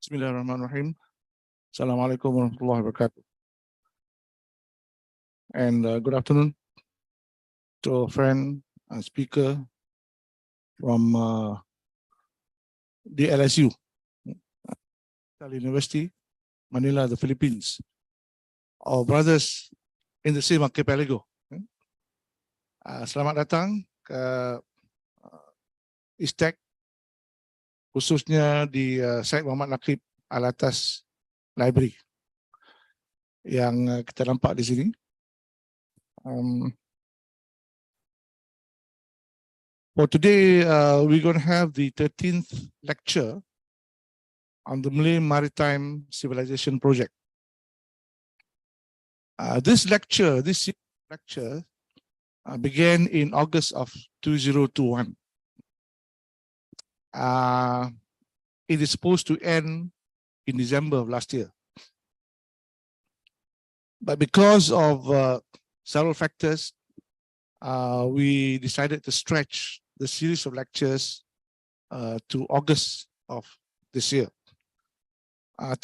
Bismillahirrahmanirrahim. Assalamualaikum warahmatullahi wabarakatuh. And good afternoon to a friend, a speaker from the LSU, University, Manila, the Philippines. Our brothers in the same archipelago. Selamat datang ke ISTEC, khususnya di Syed Muhammad Naqib Alatas Library yang kita nampak di sini. For today, we're going to have the 13th lecture on the Malay Maritime Civilization project. This lecture began in August of 2021. It is supposed to end in December of last year. But because of several factors, we decided to stretch the series of lectures to August of this year.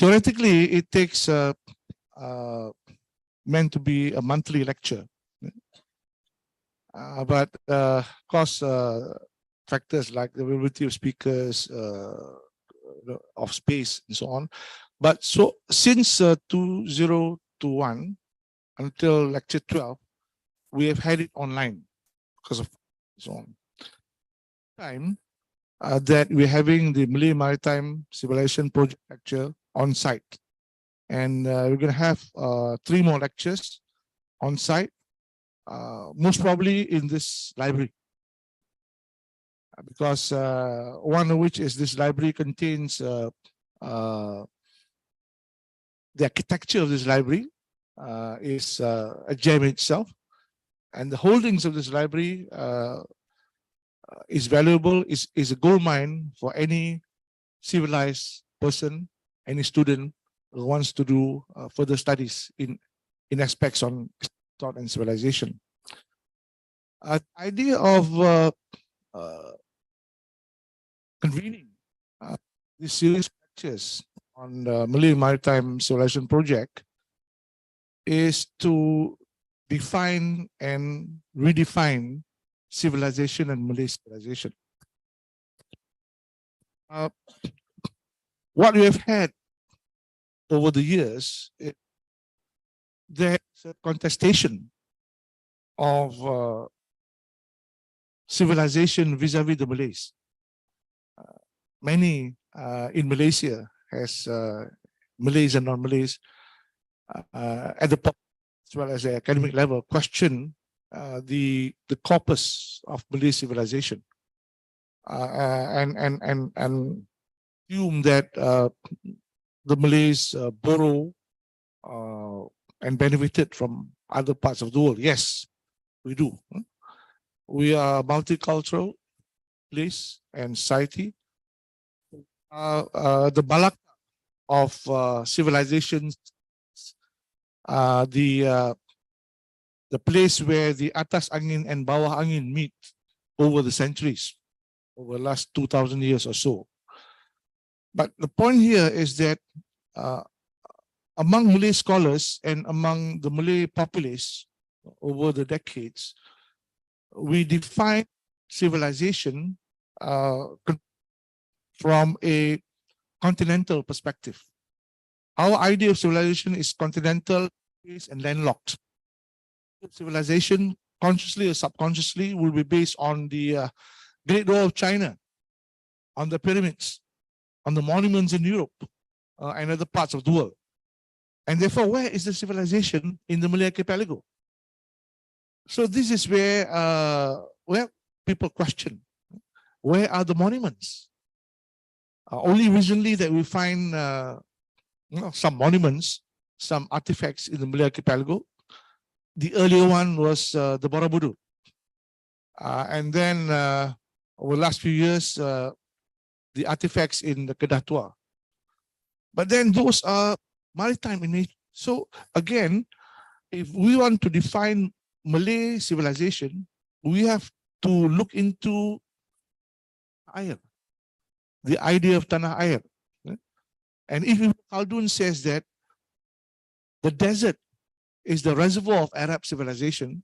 Theoretically, it takes meant to be a monthly lecture, but cost factors like the availability of speakers, of space, and so on. But so since 2021 until lecture 12, we have had it online because of so on. Time that we're having the Malay Maritime Civilization project lecture on site, and we're going to have 3 more lectures on site, most probably in this library, because one of which is this library contains the architecture of this library is a gem itself, and the holdings of this library is valuable, is a gold mine for any civilized person, any student who wants to do further studies in aspects on thought and civilization. Idea of convening this series of lectures on the Malay Maritime Civilization project is to define and redefine civilization and Malay civilization. What we have had over the years, there's a contestation of civilization vis-a-vis the Malays. Many in Malaysia has Malays and non-Malays at the top as well as the academic level question the corpus of Malay civilization, and assume that the Malays borrow and benefited from other parts of the world. Yes, we do. We are a multicultural place and society. The balak of civilizations, the place where the atas angin and bawah angin meet over the centuries, over the last 2,000 years or so. But the point here is that among Malay scholars and among the Malay populace over the decades, we define civilization from a continental perspective. Our idea of civilization is continental and landlocked. Civilization, consciously or subconsciously, will be based on the Great Wall of China, on the pyramids, on the monuments in Europe and other parts of the world. And therefore, where is the civilization in the Malay archipelago? So this is where people question, where are the monuments? Only recently that we find some monuments, some artifacts in the Malay archipelago. The earlier one was the Borobudur. And then over the last few years, the artifacts in the Kedah Tua. But then those are maritime in nature. So again, if we want to define Malay civilization, we have to look into air, the idea of Tanah Air. And if Ibn Khaldun says that the desert is the reservoir of Arab civilization,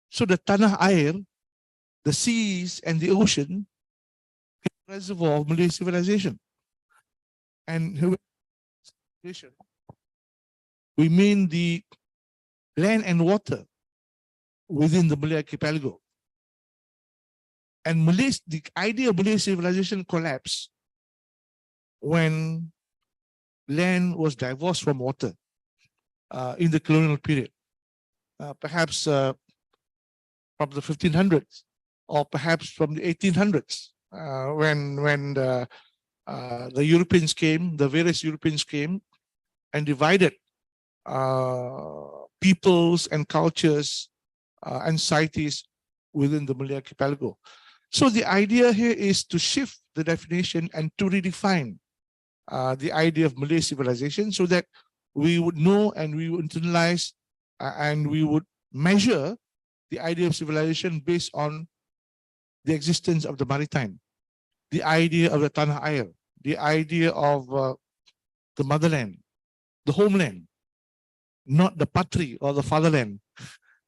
so the Tanah Air, the seas and the ocean, is the reservoir of Malay civilization. And we mean the land and water within the Malay archipelago. And the idea of Malay civilization collapsed when land was divorced from water in the colonial period, perhaps from the 1500s, or perhaps from the 1800s, when the Europeans came, the various Europeans came and divided peoples and cultures and societies within the Malay archipelago. So the idea here is to shift the definition and to redefine the idea of Malay civilization so that we would know and we would internalize and we would measure the idea of civilization based on the existence of the Maritime, the idea of the Tanah Air, the idea of the motherland, the homeland, not the patri or the fatherland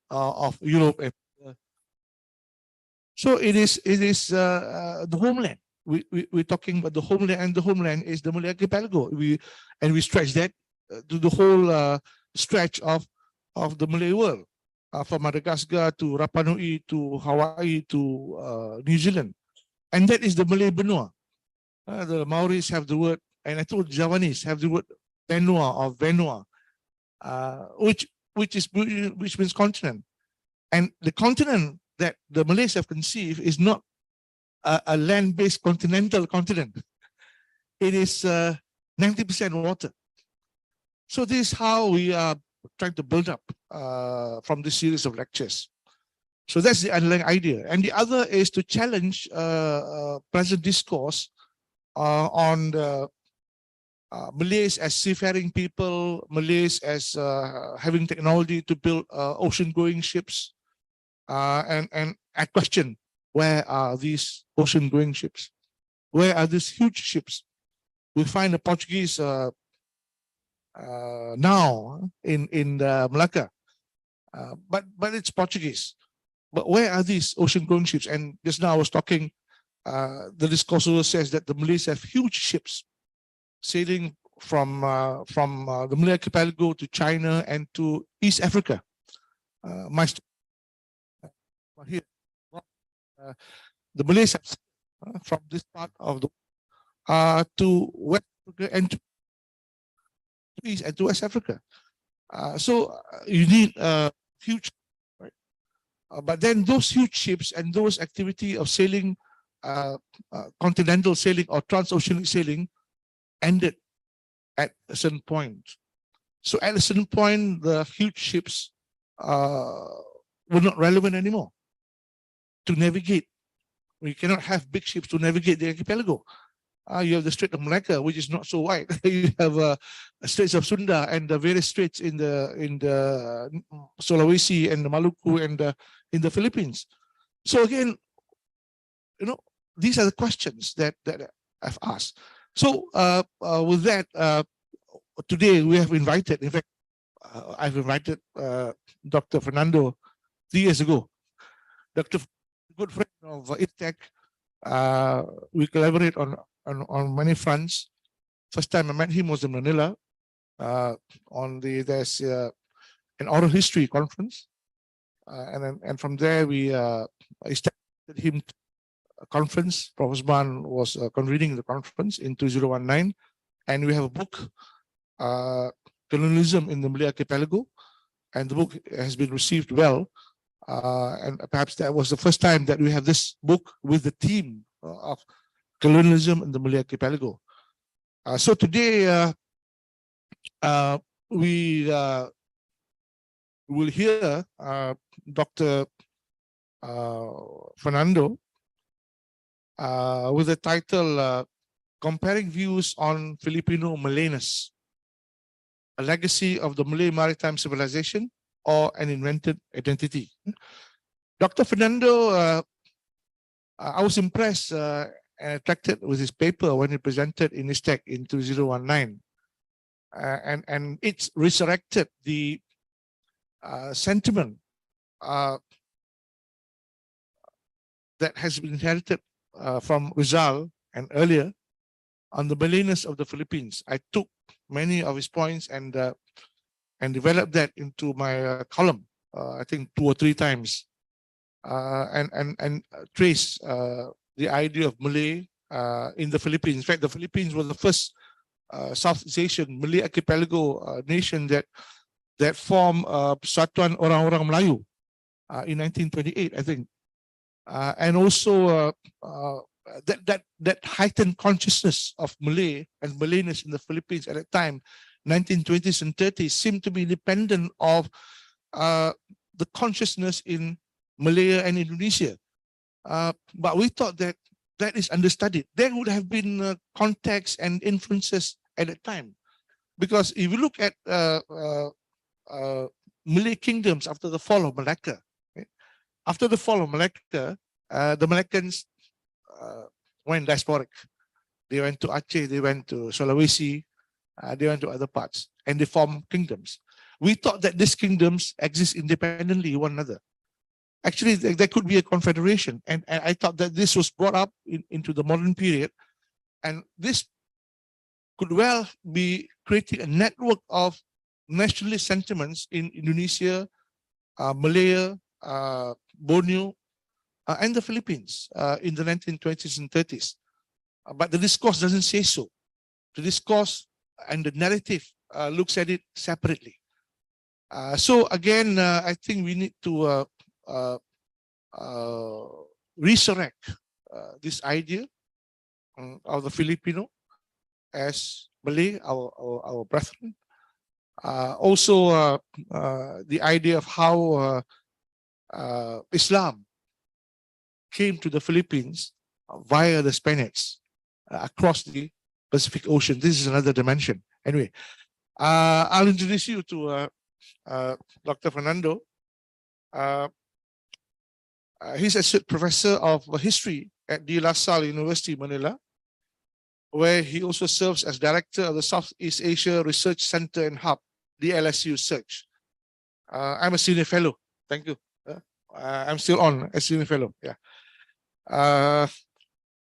of Europe. So it is the homeland. We're talking about the homeland, and the homeland is the Malay archipelago. We stretch that to the whole stretch of the Malay world, from Madagascar to Rapa Nui to Hawaii to New Zealand, and that is the Malay benua. The Maoris have the word, and I told Javanese have the word benua or venua, which means continent, and the continent that the Malays have conceived is not a land-based continental continent. It is 90% water. So this is how we are trying to build up from this series of lectures. So that's the underlying idea. And the other is to challenge present discourse on the Malays as seafaring people, Malays as having technology to build ocean-going ships, and I question, where are these ocean-going ships? Where are these huge ships? We find the Portuguese now in Malacca, but it's Portuguese. But where are these ocean-going ships? And just now I was talking, the discourse also says that the Malays have huge ships sailing from the Malay archipelago to China and to East Africa. Here, the Malays have from this part of the to West Africa and to East and to West Africa. So you need huge, right? But then those huge ships and those activity of sailing, continental sailing or transoceanic sailing, ended at a certain point. So at a certain point, the huge ships were not relevant anymore to navigate. We cannot have big ships to navigate the archipelago. You have the Strait of Malacca, which is not so wide. You have Straits of Sunda and the various straits in the Sulawesi and the Maluku and in the Philippines. So again, you know, these are the questions that I've asked. So with that, today we have invited, in fact, I've invited Dr. Fernando 3 years ago. Dr. Good friend of IRTEC. We collaborate on many fronts. First time I met him was in Manila. There's an oral history conference, and from there we established him a conference. Professor Ban was convening the conference in 2019, and we have a book, Colonialism in the Malay Archipelago, and the book has been received well. And perhaps that was the first time that we have this book with the theme of colonialism in the Malay Archipelago. So today we will hear Dr. Fernando with the title Comparing Views on Filipino Malayness, a Legacy of the Malay Maritime Civilization or an Invented Identity. Dr. Fernando, I was impressed and attracted with his paper when he presented in ISTEC in 2019. And it's resurrected the sentiment that has been inherited from Rizal and earlier on the Malayness of the Philippines. I took many of his points and developed that into my column, I think 2 or 3 times, and trace the idea of Malay in the Philippines. In fact, the Philippines was the first Southeast Asian Malay archipelago nation that formed Persatuan Orang-Orang Melayu in 1928, I think. And also that heightened consciousness of Malay and Malayness in the Philippines at that time, 1920s and 30s, seemed to be independent of the consciousness in Malaya and Indonesia. But we thought that that is understudied. There would have been context and influences at that time. Because if you look at Malay kingdoms after the fall of Malacca, okay? After the fall of Malacca, the Malaccans went diasporic. They went to Aceh, they went to Sulawesi, they went to other parts, and they formed kingdoms. We thought that these kingdoms exist independently of one another. Actually, there could be a confederation, and I thought that this was brought up into the modern period, and this could well be creating a network of nationalist sentiments in Indonesia, Malaya, Borneo, and the Philippines in the 1920s and 30s. But the discourse doesn't say so. The discourse and the narrative looks at it separately. So again, I think we need to resurrect this idea of the Filipino as Malay, our brethren. Also, the idea of how Islam came to the Philippines via the Spaniards across the Pacific Ocean. This is another dimension. Anyway, I'll introduce you to Dr. Fernando. He's associate professor of history at De La Salle University, Manila, where he also serves as director of the Southeast Asia Research Center and Hub, the LSU Search. I'm a senior fellow. Thank you. I'm still on as senior fellow. Yeah.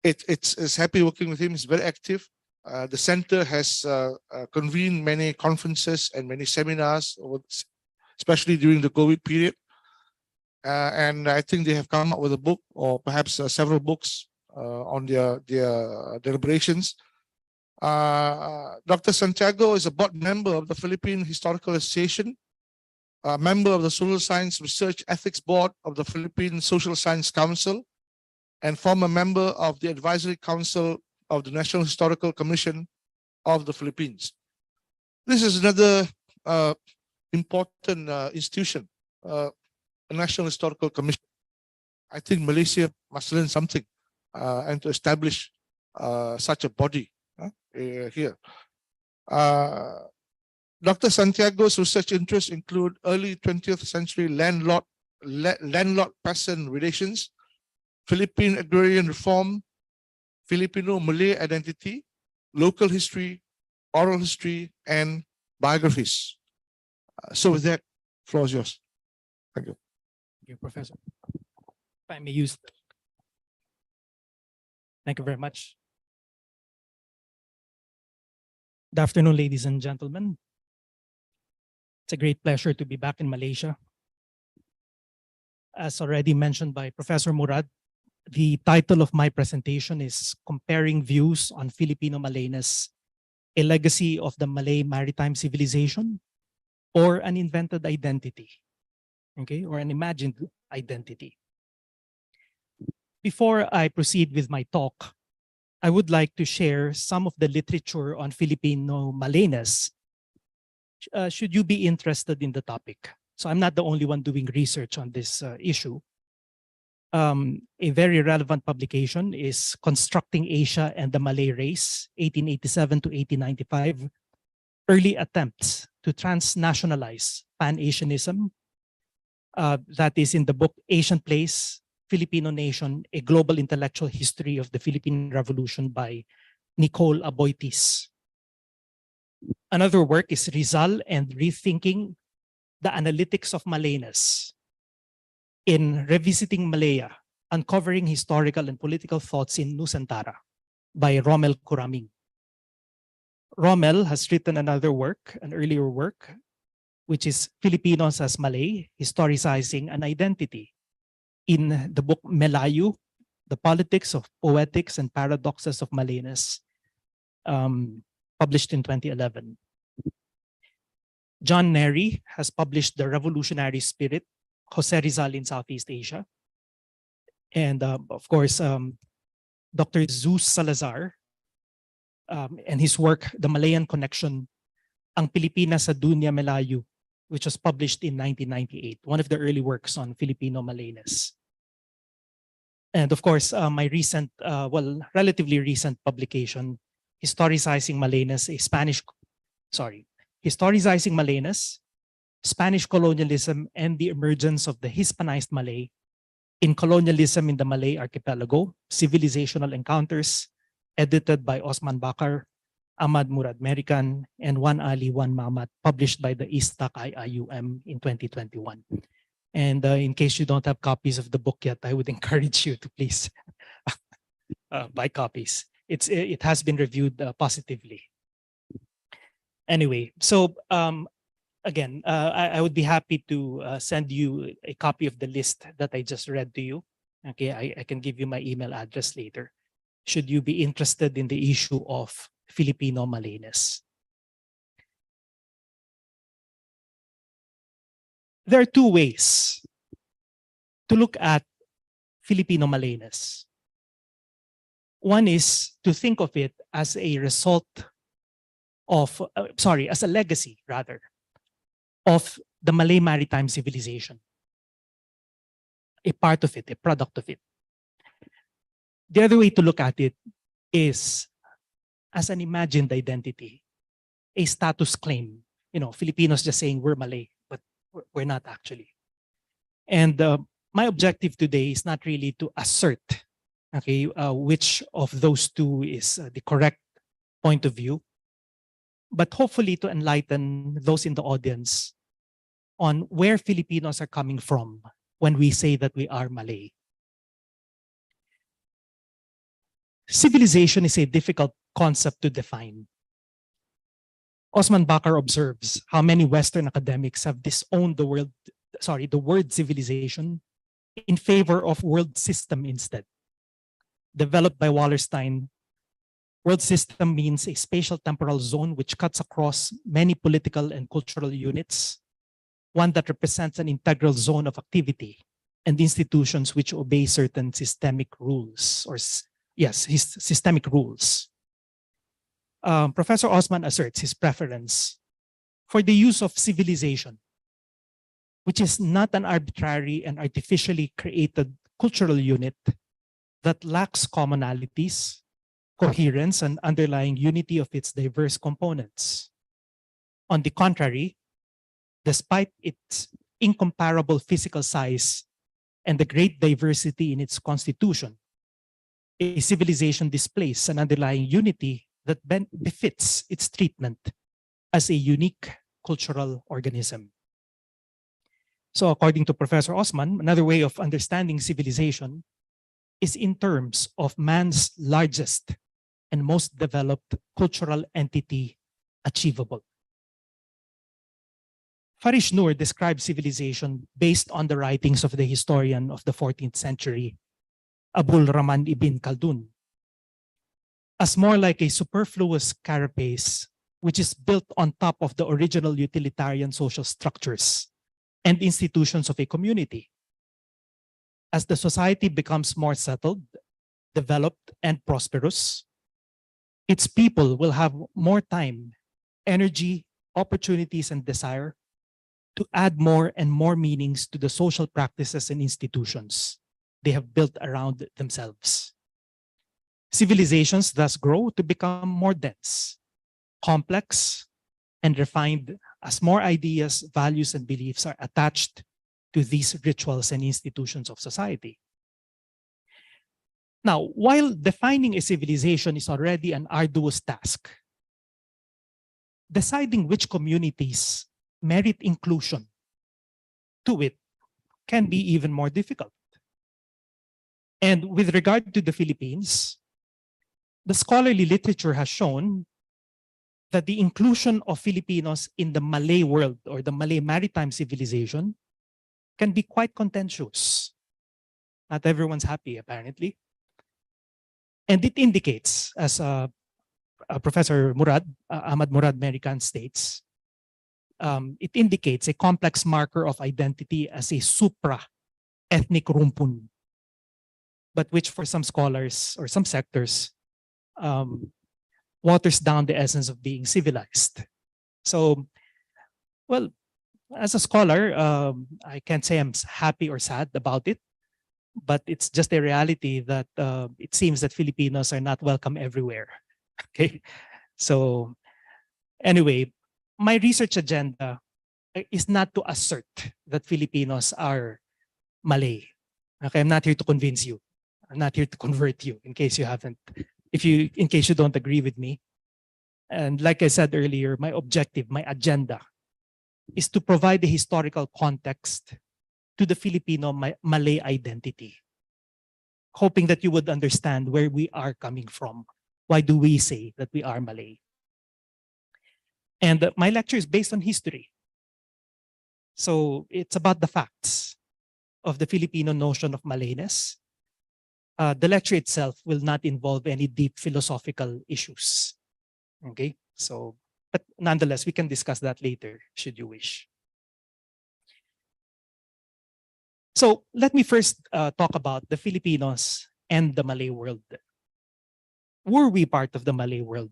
It's happy working with him. He's very active. The center has convened many conferences and many seminars, especially during the COVID period. And I think they have come up with a book or perhaps several books on their deliberations. Dr. Santiago is a board member of the Philippine Historical Association, a member of the Social Science Research Ethics Board of the Philippine Social Science Council, and former member of the Advisory Council of the National Historical Commission of the Philippines. This is another important institution, a National Historical Commission. I think Malaysia must learn something and to establish such a body here. Dr. Santiago's research interests include early 20th century landlord-peasant relations, Philippine agrarian reform, Filipino Malay identity, local history, oral history, and biographies. So with that, the floor is yours. Thank you. Thank you, Professor. If I may use. Thank you very much. Good afternoon, ladies and gentlemen. It's a great pleasure to be back in Malaysia. As already mentioned by Professor Murad, the title of my presentation is Comparing Views on Filipino Malayness, a Legacy of the Malay Maritime Civilization, or an Invented Identity, okay, or an Imagined Identity. Before I proceed with my talk, I would like to share some of the literature on Filipino Malayness, should you be interested in the topic. So I'm not the only one doing research on this issue. A very relevant publication is Constructing Asia and the Malay Race, 1887 to 1895, Early Attempts to Transnationalize Pan-Asianism. That is in the book Asian Place, Filipino Nation, A Global Intellectual History of the Philippine Revolution by Nicole Aboitis. Another work is Rizal and Rethinking the Analytics of Malayness in Revisiting Malaya, Uncovering Historical and Political Thoughts in Nusantara by Rommel Kuraming. Rommel has written another work, an earlier work, which is Filipinos as Malay, Historicizing an Identity, in the book Melayu, The Politics of Poetics and Paradoxes of Malayness, published in 2011. John Neri has published The Revolutionary Spirit, Jose Rizal in Southeast Asia. And of course, Dr. Zeus Salazar and his work, The Malayan Connection, Ang Pilipinas sa Dunya Melayu, which was published in 1998, one of the early works on Filipino Malayness. And of course, my recent, relatively recent publication, Historicizing Malayness, Historicizing Malayness, Spanish Colonialism and the Emergence of the Hispanized Malay in Colonialism in the Malay Archipelago, Civilizational Encounters, edited by Osman Bakar, Ahmad Murad Merican, and Wan Ali Wan Mamat, published by the ISTAC IIUM in 2021. And in case you don't have copies of the book yet, I would encourage you to please buy copies. It has been reviewed positively. Anyway, so again, I would be happy to send you a copy of the list that I just read to you. Okay, I can give you my email address later, should you be interested in the issue of Filipino Malayness. There are two ways to look at Filipino Malayness. One is to think of it as a result of, as a legacy rather, of the Malay Maritime Civilization. A part of it, a product of it. The other way to look at it is as an imagined identity, a status claim. You know, Filipinos just saying we're Malay, but we're not actually. And my objective today is not really to assert, okay, which of those two is the correct point of view, but hopefully to enlighten those in the audience on where Filipinos are coming from when we say that we are Malay. Civilization is a difficult concept to define. Osman Bakar observes how many Western academics have disowned the word civilization in favor of world system instead. Developed by Wallerstein, world system means a spatial temporal zone which cuts across many political and cultural units, one that represents an integral zone of activity and institutions which obey certain systemic rules, systemic rules. Professor Osman asserts his preference for the use of civilization, which is not an arbitrary and artificially created cultural unit that lacks commonalities, coherence, and underlying unity of its diverse components. On the contrary, despite its incomparable physical size and the great diversity in its constitution, a civilization displays an underlying unity that befits its treatment as a unique cultural organism. So according to Professor Osman, another way of understanding civilization is in terms of man's largest and most developed cultural entity achievable. Farish Noor describes civilization based on the writings of the historian of the 14th century, Abul Rahman ibn Khaldun, as more like a superfluous carapace which is built on top of the original utilitarian social structures and institutions of a community. As the society becomes more settled, developed, and prosperous, its people will have more time, energy, opportunities, and desire to add more and more meanings to the social practices and institutions they have built around themselves. Civilizations thus grow to become more dense, complex, and refined as more ideas, values, and beliefs are attached to these rituals and institutions of society. Now, while defining a civilization is already an arduous task, deciding which communities merit inclusion to it can be even more difficult. And with regard to the Philippines, the scholarly literature has shown that the inclusion of Filipinos in the Malay world or the Malay maritime civilization can be quite contentious. Not everyone's happy, apparently. And it indicates, as Professor Ahmad Murad Merican states, it indicates a complex marker of identity as a supra-ethnic rumpun, but which for some scholars or some sectors waters down the essence of being civilized. So, well, as a scholar, I can't say I'm happy or sad about it, but it's just a reality that it seems that Filipinos are not welcome everywhere. Okay, so anyway, my research agenda is not to assert that Filipinos are Malay. Okay, I'm not here to convince you. I'm not here to convert you in case you haven't, in case you don't agree with me. And like I said earlier, my objective, my agenda is to provide the historical context to the Filipino Malay identity, hoping that you would understand where we are coming from. Why do we say that we are Malay? And my lecture is based on history. So it's about the facts of the Filipino notion of Malayness. The lecture itself will not involve any deep philosophical issues. Okay, so, but nonetheless, we can discuss that later, should you wish. So let me first talk about the Filipinos and the Malay world. Were we part of the Malay world?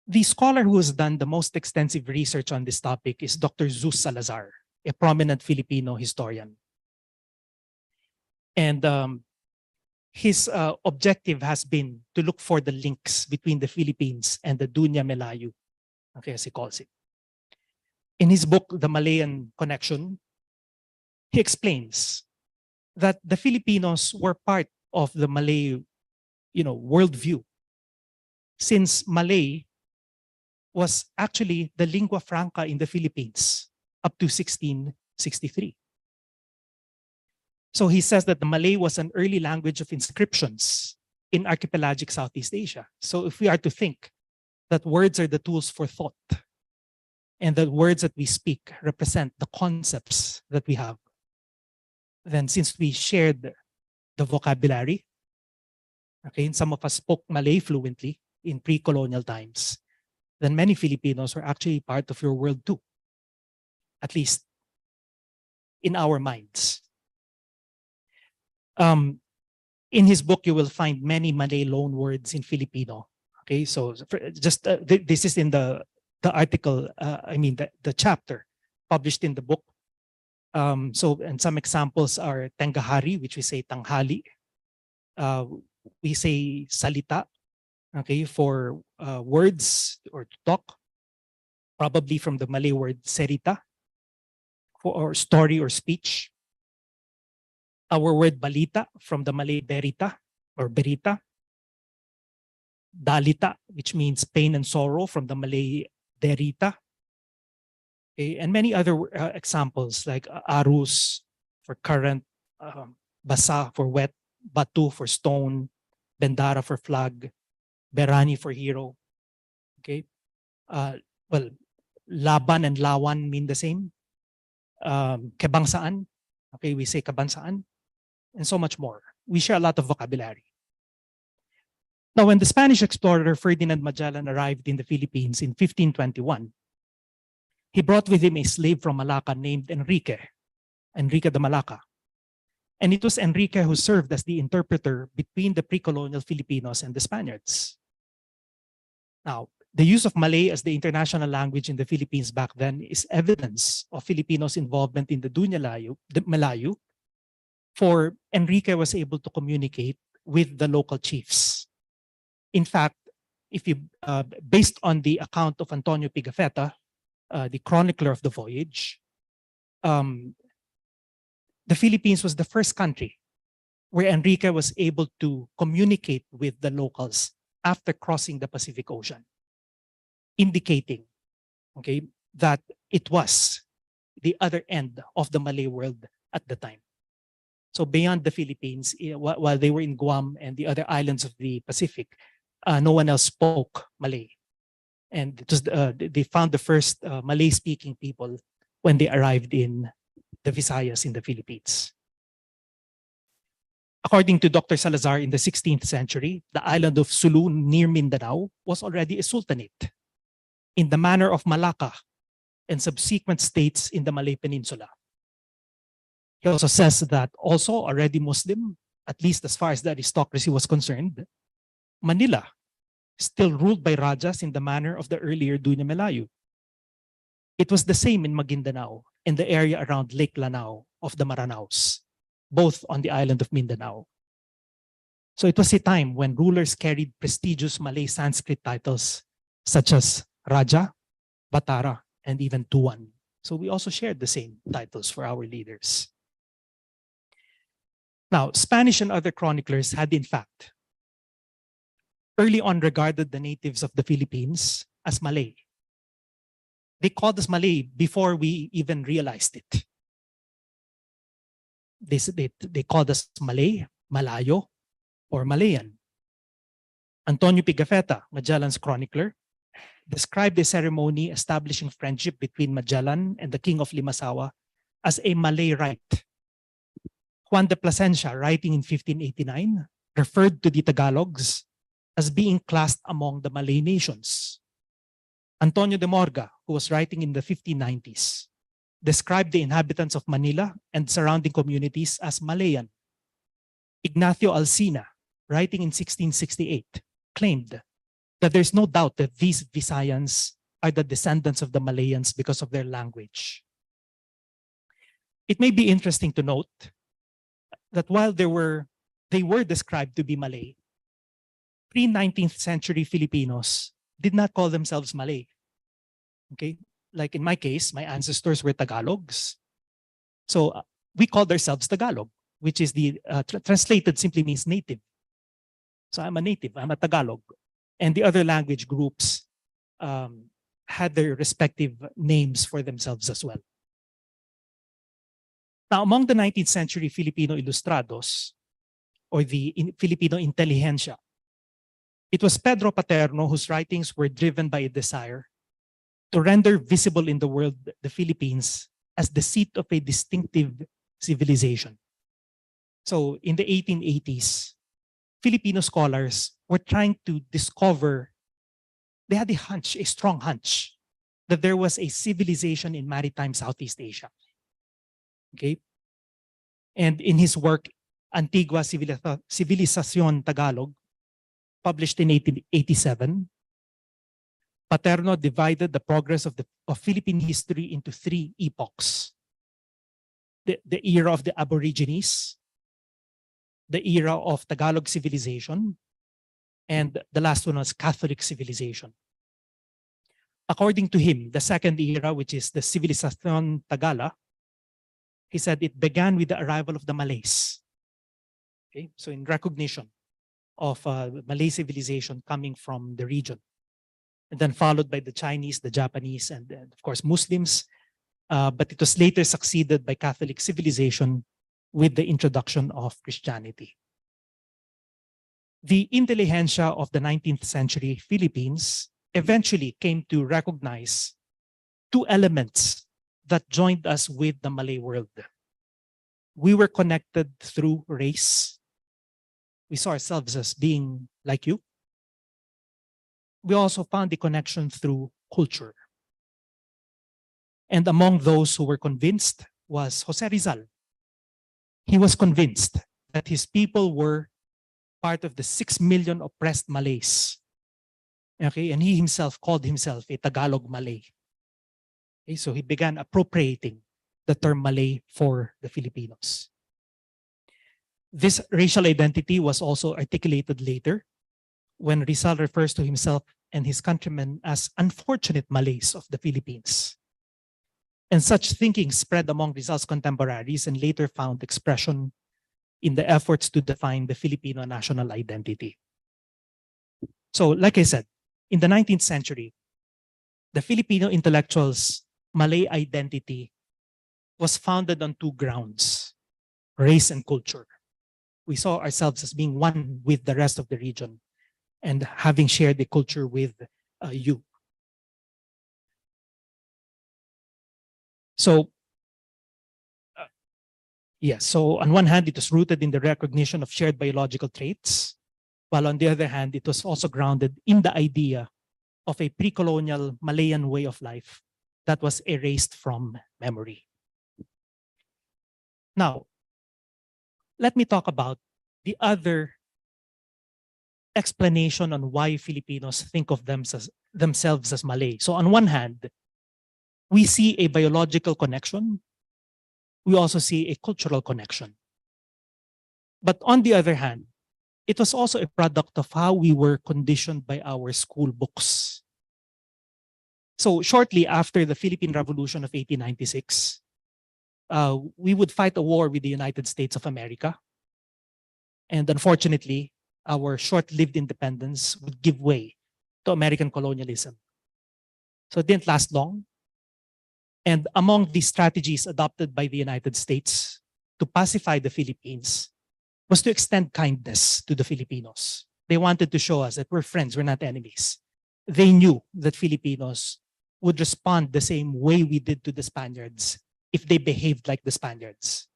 The scholar who has done the most extensive research on this topic is Dr. Zeus Salazar, a prominent Filipino historian. And his objective has been to look for the links between the Philippines and the Dunya Melayu, okay, as he calls it. In his book, The Malayan Connection, he explains that the Filipinos were part of the Malay, worldview, since Malay was actually the lingua franca in the Philippines up to 1663. So he says that the Malay was an early language of inscriptions in archipelagic Southeast Asia. So if we are to think that words are the tools for thought and that words that we speak represent the concepts that we have, then since we shared the vocabulary, okay, and some of us spoke Malay fluently in pre-colonial times, then many Filipinos were actually part of your world too, at least in our minds. In his book, you will find many Malay loan words in Filipino. Okay, so just this is in the article, the chapter published in the book. And some examples are Tengahari, which we say tanghali. We say salita, okay, for words or to talk, probably from the Malay word serita, or story or speech. Our word balita from the Malay berita or berita. Dalita, which means pain and sorrow, from the Malay derita. Okay, and many other examples like arus for current, basa for wet, batu for stone, bendara for flag, berani for hero. Okay, well, laban and lawan mean the same. Kebangsaan, okay, we say kabansaan, and so much more. We share a lot of vocabulary. Now, when the Spanish explorer Ferdinand Magellan arrived in the Philippines in 1521, he brought with him a slave from Malacca named Enrique de Malacca. And it was Enrique who served as the interpreter between the pre-colonial Filipinos and the Spaniards. Now, the use of Malay as the international language in the Philippines back then is evidence of Filipinos' involvement in the Dunya Melayu, for Enrique was able to communicate with the local chiefs. In fact, if you, based on the account of Antonio Pigafetta, the chronicler of the voyage, the Philippines was the first country where Enrique was able to communicate with the locals after crossing the Pacific Ocean, indicating, okay, that it was the other end of the Malay world at the time. So beyond the Philippines, while they were in Guam and the other islands of the Pacific, no one else spoke Malay. And it was, they found the first Malay-speaking people when they arrived in the Visayas in the Philippines. According to Dr. Salazar, in the 16th century, the island of Sulu near Mindanao was already a sultanate in the manner of Malacca and subsequent states in the Malay Peninsula. He also says that also already Muslim, at least as far as the aristocracy was concerned, Manila still ruled by Rajas in the manner of the earlier Duina Melayu. It was the same in Maguindanao and the area around Lake Lanao of the Maranaos, both on the island of Mindanao. So it was a time when rulers carried prestigious Malay Sanskrit titles such as Raja, Batara, and even Tuan. So we also shared the same titles for our leaders. Now, Spanish and other chroniclers had in fact early on regarded the natives of the Philippines as Malay. They called us Malay before we even realized it. They called us Malay, Malayo, or Malayan. Antonio Pigafetta, Magellan's chronicler, described a ceremony establishing friendship between Magellan and the king of Limasawa as a Malay rite. Juan de Plasencia, writing in 1589, referred to the Tagalogs as being classed among the Malay nations. Antonio de Morga, who was writing in the 1590s, described the inhabitants of Manila and surrounding communities as Malayan. Ignacio Alsina, writing in 1668, claimed that there's no doubt that these Visayans are the descendants of the Malayans because of their language. It may be interesting to note that while they were described to be Malay, pre-19th century Filipinos did not call themselves Malay. Okay, like in my case, my ancestors were Tagalogs. So we called ourselves Tagalog, which is the translated simply means native. So I'm a native, I'm a Tagalog. And the other language groups had their respective names for themselves as well. Now, among the 19th century Filipino ilustrados, or the Filipino intelligentsia, it was Pedro Paterno whose writings were driven by a desire to render visible in the world the Philippines as the seat of a distinctive civilization. So in the 1880s, Filipino scholars were trying to discover, they had a strong hunch, that there was a civilization in maritime Southeast Asia. Okay? And in his work, Antigua Civilisation Tagalog, published in 1887, Paterno divided the progress of Philippine history into three epochs. The era of the Aborigines, the era of Tagalog civilization, and the last one was Catholic civilization. According to him, the second era, which is the Civilisation Tagala, he said it began with the arrival of the Malays. Okay, so in recognition of Malay civilization coming from the region, and then followed by the Chinese, the Japanese, and of course Muslims. But it was later succeeded by Catholic civilization with the introduction of Christianity. The intelligentsia of the 19th century Philippines eventually came to recognize two elements that joined us with the Malay world. We were connected through race. We saw ourselves as being like you. We also found the connection through culture. And among those who were convinced was Jose Rizal. He was convinced that his people were part of the 6 million oppressed Malays. Okay, and he himself called himself a Tagalog Malay. Okay, so he began appropriating the term Malay for the Filipinos. This racial identity was also articulated later when Rizal refers to himself and his countrymen as unfortunate Malays of the Philippines. And such thinking spread among Rizal's contemporaries and later found expression in the efforts to define the Filipino national identity. So, like I said, in the 19th century, the Filipino intellectuals' Malay identity was founded on two grounds: race and culture. We saw ourselves as being one with the rest of the region and having shared the culture with you. So, yes, so on one hand, it was rooted in the recognition of shared biological traits, while on the other hand, it was also grounded in the idea of a pre-colonial Malayan way of life that was erased from memory. Now, let me talk about the other explanation on why Filipinos think of themselves as Malay. So on one hand, we see a biological connection. We also see a cultural connection. But on the other hand, it was also a product of how we were conditioned by our school books. So shortly after the Philippine Revolution of 1896, we would fight a war with the United States of America. And unfortunately, our short-lived independence would give way to American colonialism. So it didn't last long. And among the strategies adopted by the United States to pacify the Philippines was to extend kindness to the Filipinos. They wanted to show us that we're friends, we're not enemies. They knew that Filipinos would respond the same way we did to the Spaniards if they behaved like the Spaniards.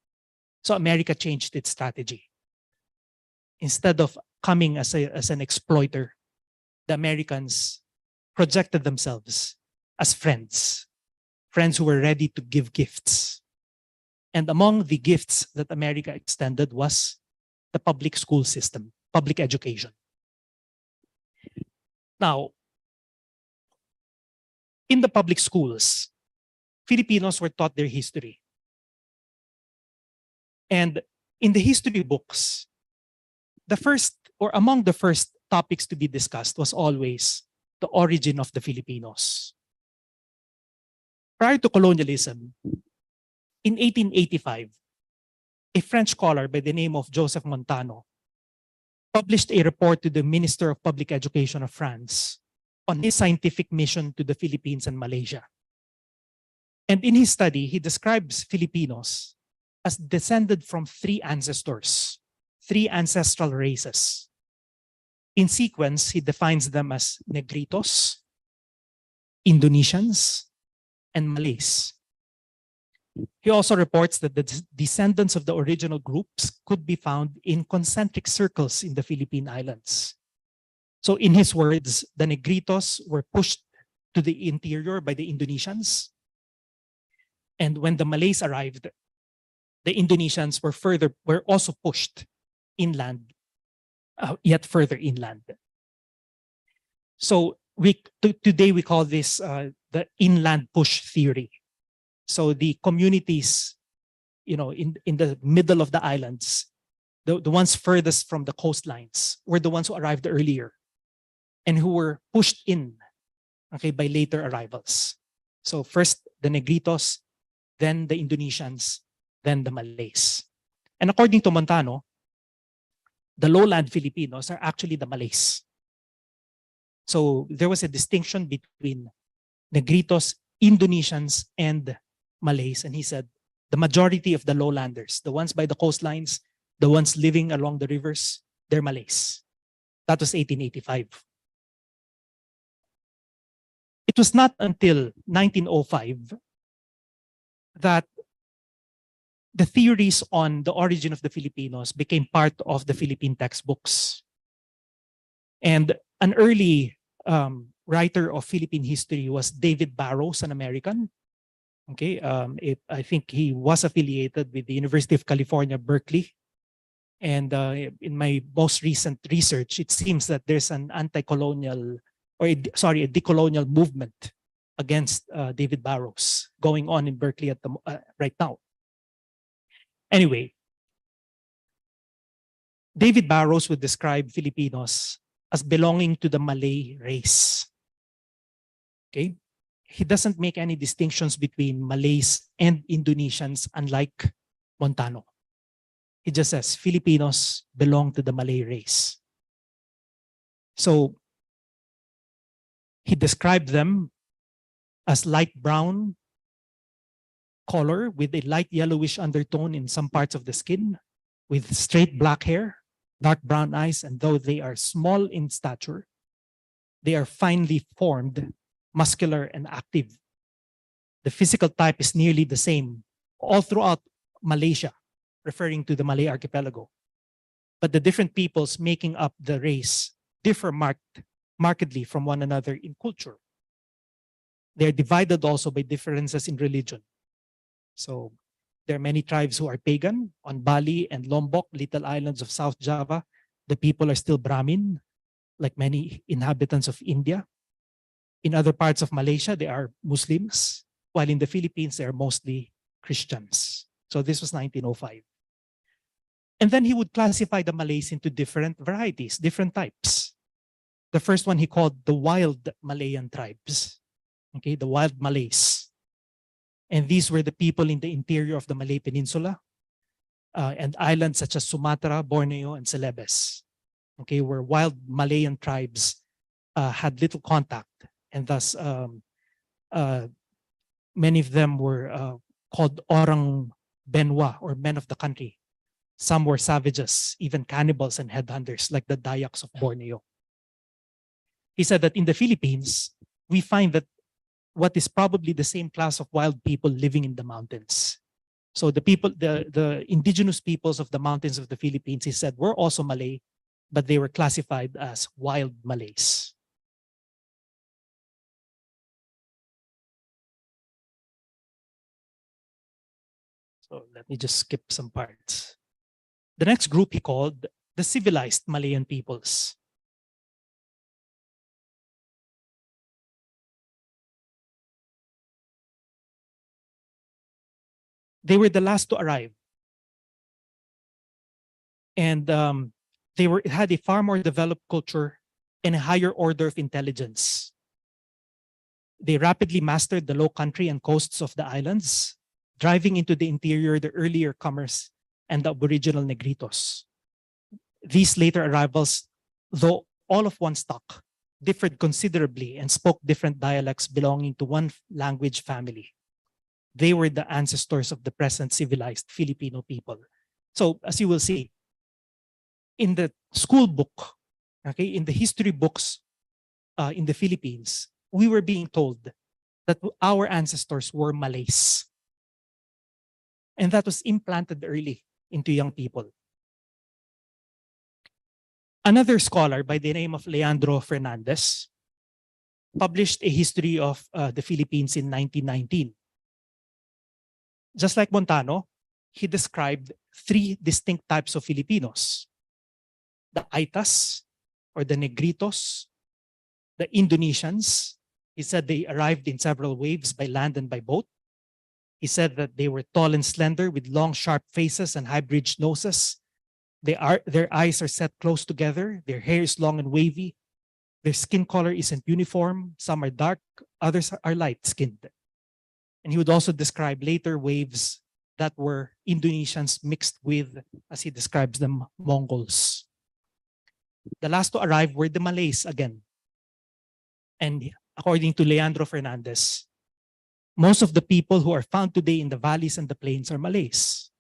So America changed its strategy. Instead of coming as an exploiter, the Americans projected themselves as friends who were ready to give gifts. And among the gifts that America extended was the public school system, public education. Now, in the public schools, Filipinos were taught their history. And in the history books, the first or among the first topics to be discussed was always the origin of the Filipinos. Prior to colonialism, in 1885, a French scholar by the name of Joseph Montano published a report to the Minister of Public Education of France on his scientific mission to the Philippines and Malaysia. And in his study, he describes Filipinos as descended from three ancestors, three ancestral races. In sequence, he defines them as Negritos, Indonesians, and Malays. He also reports that the descendants of the original groups could be found in concentric circles in the Philippine Islands. So in his words, the Negritos were pushed to the interior by the Indonesians. And when the Malays arrived, the Indonesians were also pushed inland, yet further inland. So today we call this the inland push theory. So the communities, in the middle of the islands, the ones furthest from the coastlines, were the ones who arrived earlier and who were pushed in, by later arrivals. So first the Negritos, then the Indonesians, then the Malays. And according to Montano, the lowland Filipinos are actually the Malays. So there was a distinction between Negritos, Indonesians, and Malays. And he said the majority of the lowlanders, the ones by the coastlines, the ones living along the rivers, they're Malays. That was 1885. It was not until 1905 that the theories on the origin of the Filipinos became part of the Philippine textbooks. And an early writer of Philippine history was David Barrows, an American. I think he was affiliated with the University of California, Berkeley. And in my most recent research, it seems that there's an anti-colonial, a decolonial movement against David Barrows going on in Berkeley right now. Anyway, David Barrows would describe Filipinos as belonging to the Malay race. Okay? He doesn't make any distinctions between Malays and Indonesians, unlike Montano. He just says Filipinos belong to the Malay race. So he described them as light brown color with a light yellowish undertone in some parts of the skin, with straight black hair, dark brown eyes, and though they are small in stature, they are finely formed, muscular, and active. The physical type is nearly the same all throughout Malaysia, referring to the Malay archipelago. But the different peoples making up the race differ markedly from one another in culture. They are divided also by differences in religion. So there are many tribes who are pagan. On Bali and Lombok, little islands of South Java, the people are still Brahmin, like many inhabitants of India. In other parts of Malaysia, they are Muslims, while in the Philippines, they are mostly Christians. So this was 1905. And then he would classify the Malays into different varieties, different types. The first one he called the wild Malayan tribes, okay, the wild Malays. And these were the people in the interior of the Malay Peninsula and islands such as Sumatra, Borneo, and Celebes, okay, where wild Malayan tribes had little contact, and thus many of them were called Orang Benwa, or men of the country. Some were savages, even cannibals and headhunters, like the Dayaks of Borneo. He said that in the Philippines, we find that what is probably the same class of wild people living in the mountains. So the people, the indigenous peoples of the mountains of the Philippines, he said, were also Malay, but they were classified as wild Malays. So let me just skip some parts. The next group he called the civilized Malayan peoples. They were the last to arrive. And they had a far more developed culture and a higher order of intelligence. They rapidly mastered the low country and coasts of the islands, driving into the interior the earlier comers and the aboriginal Negritos. These later arrivals, though all of one stock, differed considerably and spoke different dialects belonging to one language family. They were the ancestors of the present civilized Filipino people. So as you will see, in the school book, okay, in the history books in the Philippines, we were being told that our ancestors were Malays. And that was implanted early into young people. Another scholar by the name of Leandro Fernandez published a history of the Philippines in 1919. Just like Montano, he described three distinct types of Filipinos: the Aitas, or the Negritos, the Indonesians. He said they arrived in several waves by land and by boat. He said that they were tall and slender with long, sharp faces and high-bridged noses. Their eyes are set close together. Their hair is long and wavy. Their skin color isn't uniform. Some are dark, others are light-skinned. And he would also describe later waves that were Indonesians mixed with, as he describes them, Mongols. The last to arrive were the Malays again. And according to Leandro Fernandez, most of the people who are found today in the valleys and the plains are Malays.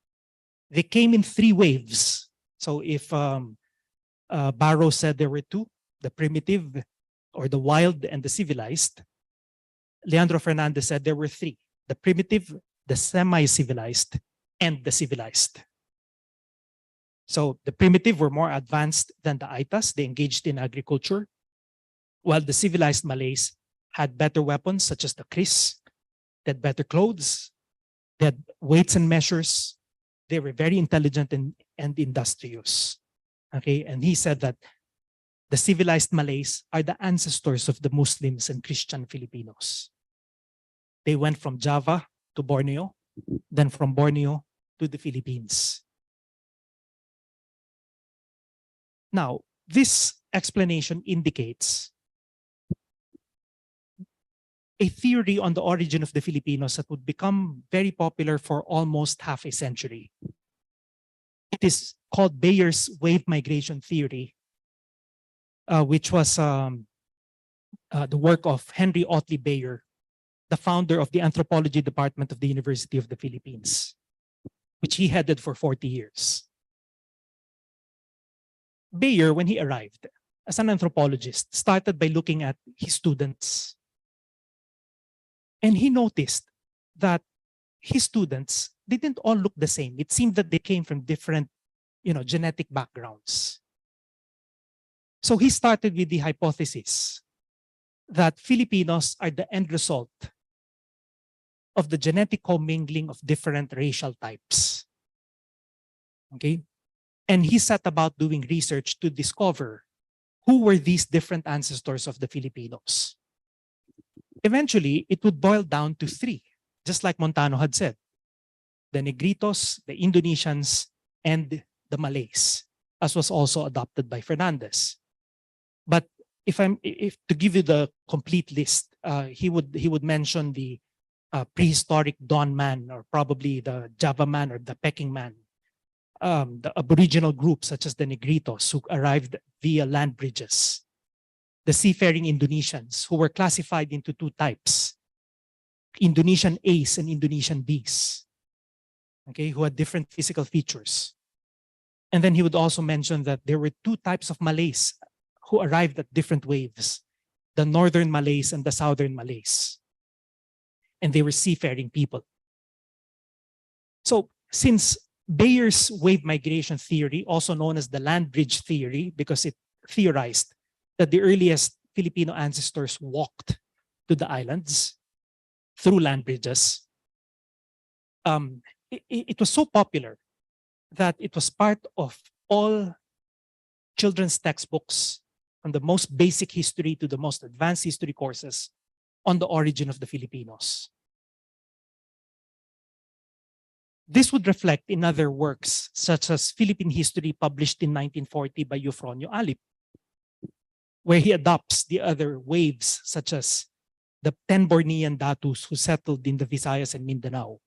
They came in three waves. So if Barrow said there were two, the primitive or the wild and the civilized, Leandro Fernandez said there were three: the primitive, the semi-civilized, and the civilized. So the primitive were more advanced than the Aitas. They engaged in agriculture, while the civilized Malays had better weapons such as the kris. They had better clothes. They had weights and measures. They were very intelligent and industrious. Okay, and he said that the civilized Malays are the ancestors of the Muslims and Christian Filipinos. They went from Java to Borneo, then from Borneo to the Philippines. Now, this explanation indicates a theory on the origin of the Filipinos that would become very popular for almost half a century. It is called Bayer's wave migration theory, which was the work of Henry Otley Bayer, the founder of the anthropology department of the University of the Philippines, which he headed for 40 years. Bayer, when he arrived as an anthropologist, started by looking at his students. And he noticed that his students, they didn't all look the same. It seemed that they came from different, genetic backgrounds. So he started with the hypothesis that Filipinos are the end result of the genetic commingling of different racial types. Okay? And he set about doing research to discover who were these different ancestors of the Filipinos. Eventually, it would boil down to three, just like Montano had said: the Negritos, the Indonesians, and the Malays, as was also adopted by Fernandez. But if to give you the complete list, he would mention the prehistoric Don man, or probably the Java man or the Peking man, the Aboriginal groups such as the Negritos who arrived via land bridges, the seafaring Indonesians who were classified into two types: Indonesian A's and Indonesian B's, okay, who had different physical features. And then he would also mention that there were two types of Malays who arrived at different waves: the Northern Malays and the Southern Malays. And they were seafaring people. So since Bayer's wave migration theory, also known as the land bridge theory, because it theorized that the earliest Filipino ancestors walked to the islands through land bridges, it was so popular that it was part of all children's textbooks, from the most basic history to the most advanced history courses on the origin of the Filipinos. This would reflect in other works, such as Philippine History, published in 1940 by Eufronio Alip, where he adopts the other waves, such as the 10 Bornean Datus who settled in the Visayas and Mindanao.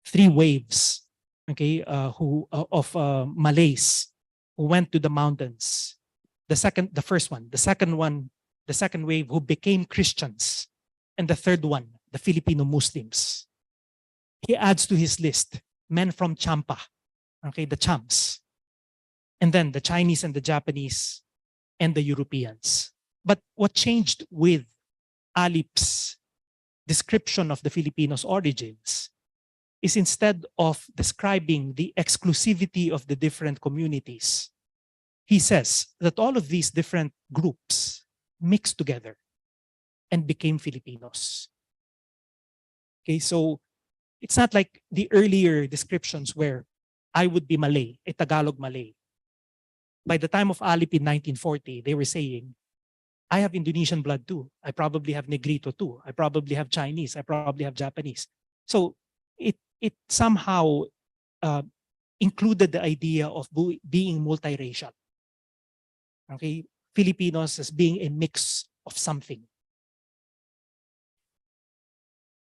3 waves, okay, of Malays who went to the mountains. The second wave who became Christians, and the third one, the Filipino Muslims. He adds to his list men from Champa, okay, the Chams, and then the Chinese and the Japanese and the Europeans. But what changed with Alip's description of the Filipinos' origins is, instead of describing the exclusivity of the different communities, he says that all of these different groups mixed together and became Filipinos. Okay, so it's not like the earlier descriptions where I would be Malay, a Tagalog Malay. By the time of Alip in 1940, they were saying, I have Indonesian blood too. I probably have Negrito too. I probably have Chinese. I probably have Japanese. So it somehow included the idea of being multiracial. Okay, Filipinos as being a mix of something.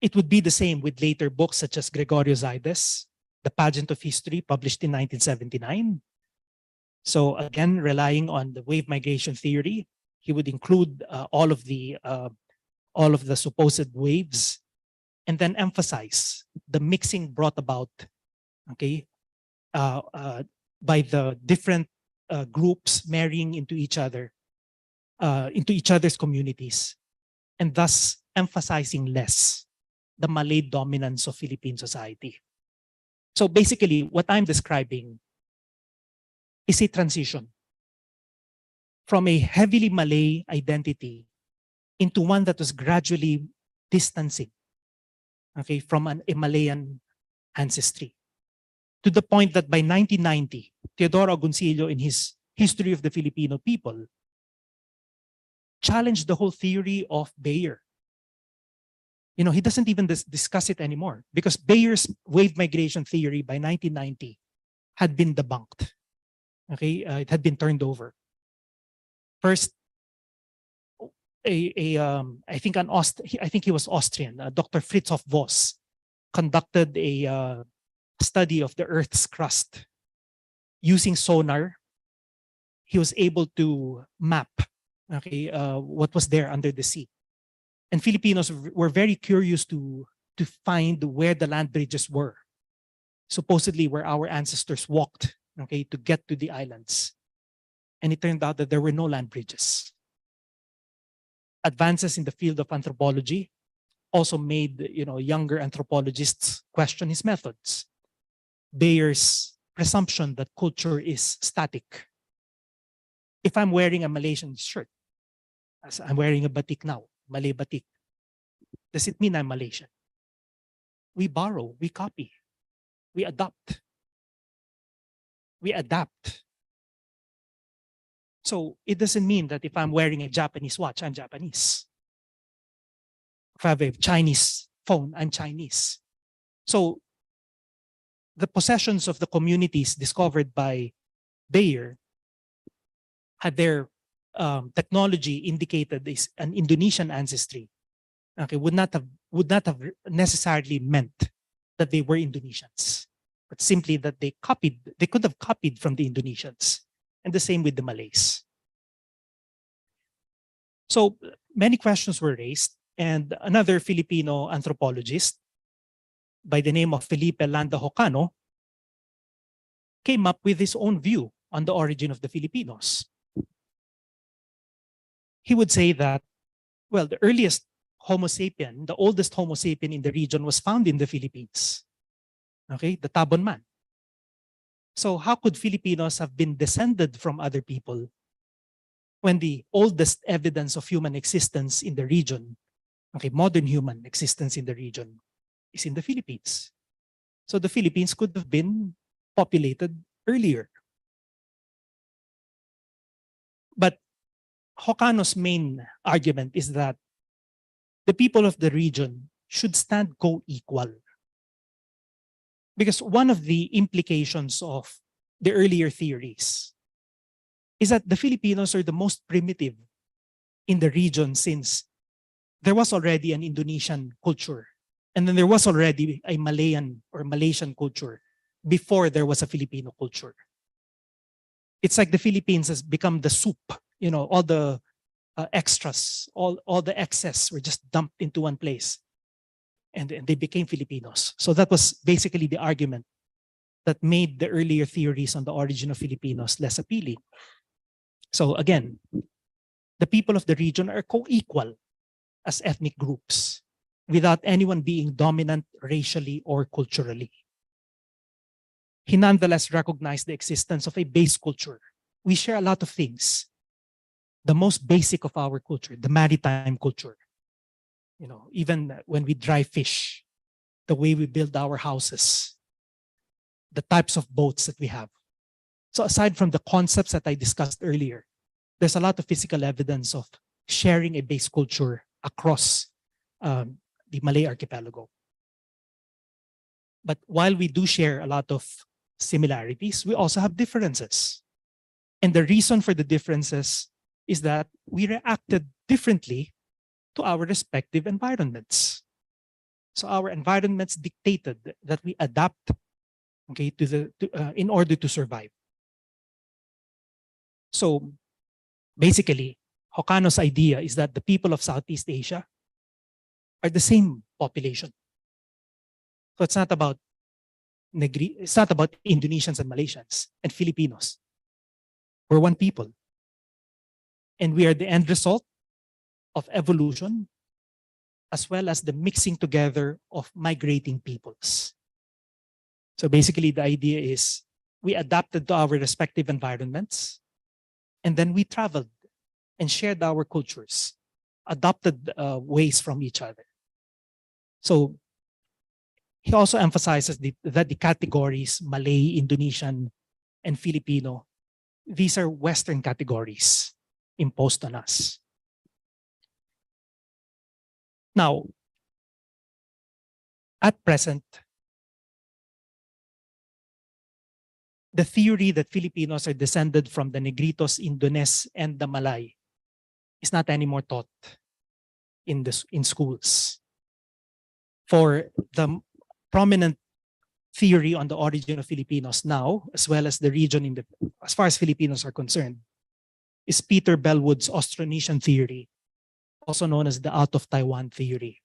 It would be the same with later books such as Gregorio Zaides, The Pageant of History, published in 1979. So again, relying on the wave migration theory, he would include all of the supposed waves, and then emphasize the mixing brought about, okay, by the different groups marrying into each other, into each other's communities, and thus emphasizing less the Malay dominance of Philippine society. So basically, what I'm describing is a transition from a heavily Malay identity into one that was gradually distancing, okay, from a Malayan ancestry, to the point that by 1990, Teodoro Agoncillo, in his History of the Filipino People, challenged the whole theory of Bayer. You know, he doesn't even discuss it anymore, because Bayer's wave migration theory by 1990 had been debunked. Okay, it had been turned over. First, I think he was Austrian, Dr. Fritzof Voss, conducted a study of the Earth's crust, using sonar, he was able to map, what was there under the sea. And Filipinos were very curious to find where the land bridges were, supposedly where our ancestors walked, to get to the islands. And it turned out that there were no land bridges. Advances in the field of anthropology also made younger anthropologists question his methods. Bayer's presumption that culture is static. If I'm wearing a Malaysian shirt, as I'm wearing a batik now, Malay batik, does it mean I'm Malaysian? We borrow, we copy, we adopt, we adapt. So it doesn't mean that if I'm wearing a Japanese watch, I'm Japanese. If I have a Chinese phone, I'm Chinese. So the possessions of the communities discovered by Bayer had their technology indicated is an Indonesian ancestry. Would not have necessarily meant that they were Indonesians, but simply that they could have copied from the Indonesians. And the same with the Malays. So many questions were raised, and another Filipino anthropologist by the name of Felipe Landa Jocano came up with his own view on the origin of the Filipinos. He would say that, well, the earliest Homo sapien, the oldest Homo sapien in the region was found in the Philippines. The Tabon man. So how could Filipinos have been descended from other people when the oldest evidence of human existence in the region, modern human existence in the region, is in the Philippines? So the Philippines could have been populated earlier. But Jocano's main argument is that the people of the region should stand co-equal. Because one of the implications of the earlier theories is that the Filipinos are the most primitive in the region, since there was already an Indonesian culture, and then there was already a Malayan or Malaysian culture before there was a Filipino culture. It's like the Philippines has become the soup, all the extras, all the excess were just dumped into one place. And they became Filipinos. So that was basically the argument that made the earlier theories on the origin of Filipinos less appealing. So again, the people of the region are co-equal as ethnic groups without anyone being dominant racially or culturally. He nonetheless recognized the existence of a base culture. We share a lot of things. The most basic of our culture, the maritime culture. Even when we dry fish, the way we build our houses, the types of boats that we have. So aside from the concepts that I discussed earlier, there's a lot of physical evidence of sharing a base culture across the Malay archipelago. But while we do share a lot of similarities, we also have differences. And the reason for the differences is that we reacted differently to our respective environments. So our environments dictated that we adapt, in order to survive. So basically, Jocano's idea is that the people of Southeast Asia are the same population. So it's not about Indonesians and Malaysians and Filipinos. We're one people. And we are the end result of evolution, as well as the mixing together of migrating peoples. So basically, the idea is we adapted to our respective environments, and then we traveled and shared our cultures, adopted ways from each other. So he also emphasizes that the categories Malay, Indonesian, and Filipino, these are Western categories imposed on us. Now, at present, the theory that Filipinos are descended from the Negritos, Indones, and the Malay is not anymore taught in schools. For the prominent theory on the origin of Filipinos now, as well as the region in the, as far as Filipinos are concerned, is Peter Bellwood's Austronesian theory, also known as the out of Taiwan theory,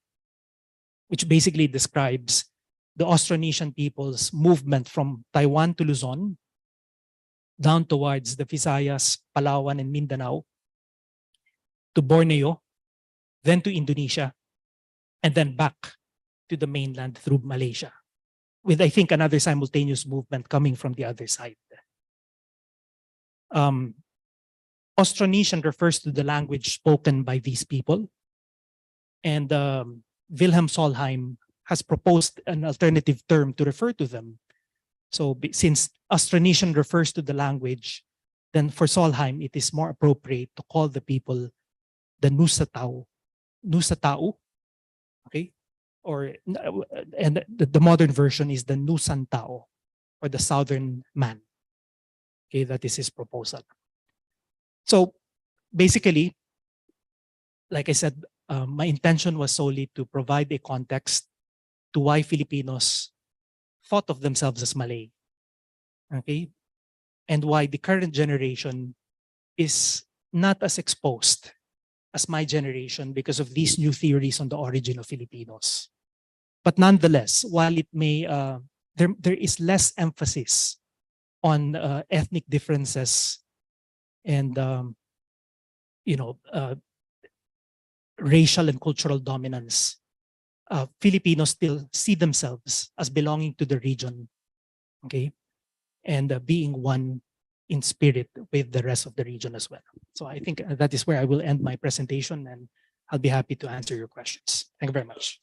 which basically describes the Austronesian people's movement from Taiwan to Luzon, down towards the Visayas, Palawan, and Mindanao, to Borneo, then to Indonesia, and then back to the mainland through Malaysia, with, I think, another simultaneous movement coming from the other side. Austronesian refers to the language spoken by these people, and Wilhelm Solheim has proposed an alternative term to refer to them. So since Austronesian refers to the language, then for Solheim, it is more appropriate to call the people the Nusatao, okay? Or, and the modern version is the Nusantao, or the Southern man. Okay, that is his proposal. So basically, like I said, my intention was solely to provide a context to why Filipinos thought of themselves as Malay, okay? And why the current generation is not as exposed as my generation because of these new theories on the origin of Filipinos. But nonetheless, while it may, there is less emphasis on ethnic differences and racial and cultural dominance, Filipinos still see themselves as belonging to the region, okay, and being one in spirit with the rest of the region as well. So I think that is where I will end my presentation, and I'll be happy to answer your questions. Thank you very much.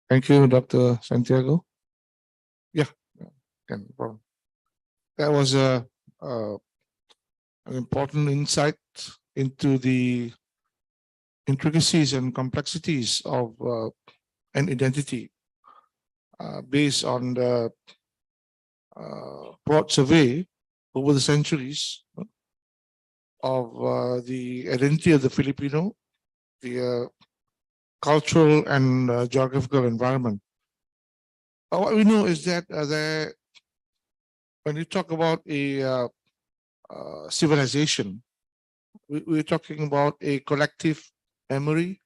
Thank you, Dr. Santiago. Yeah, no problem. That was an important insight into the intricacies and complexities of an identity based on the broad survey over the centuries of the identity of the Filipino, the cultural and geographical environment. What we know is that when you talk about a civilization, we're talking about a collective memory,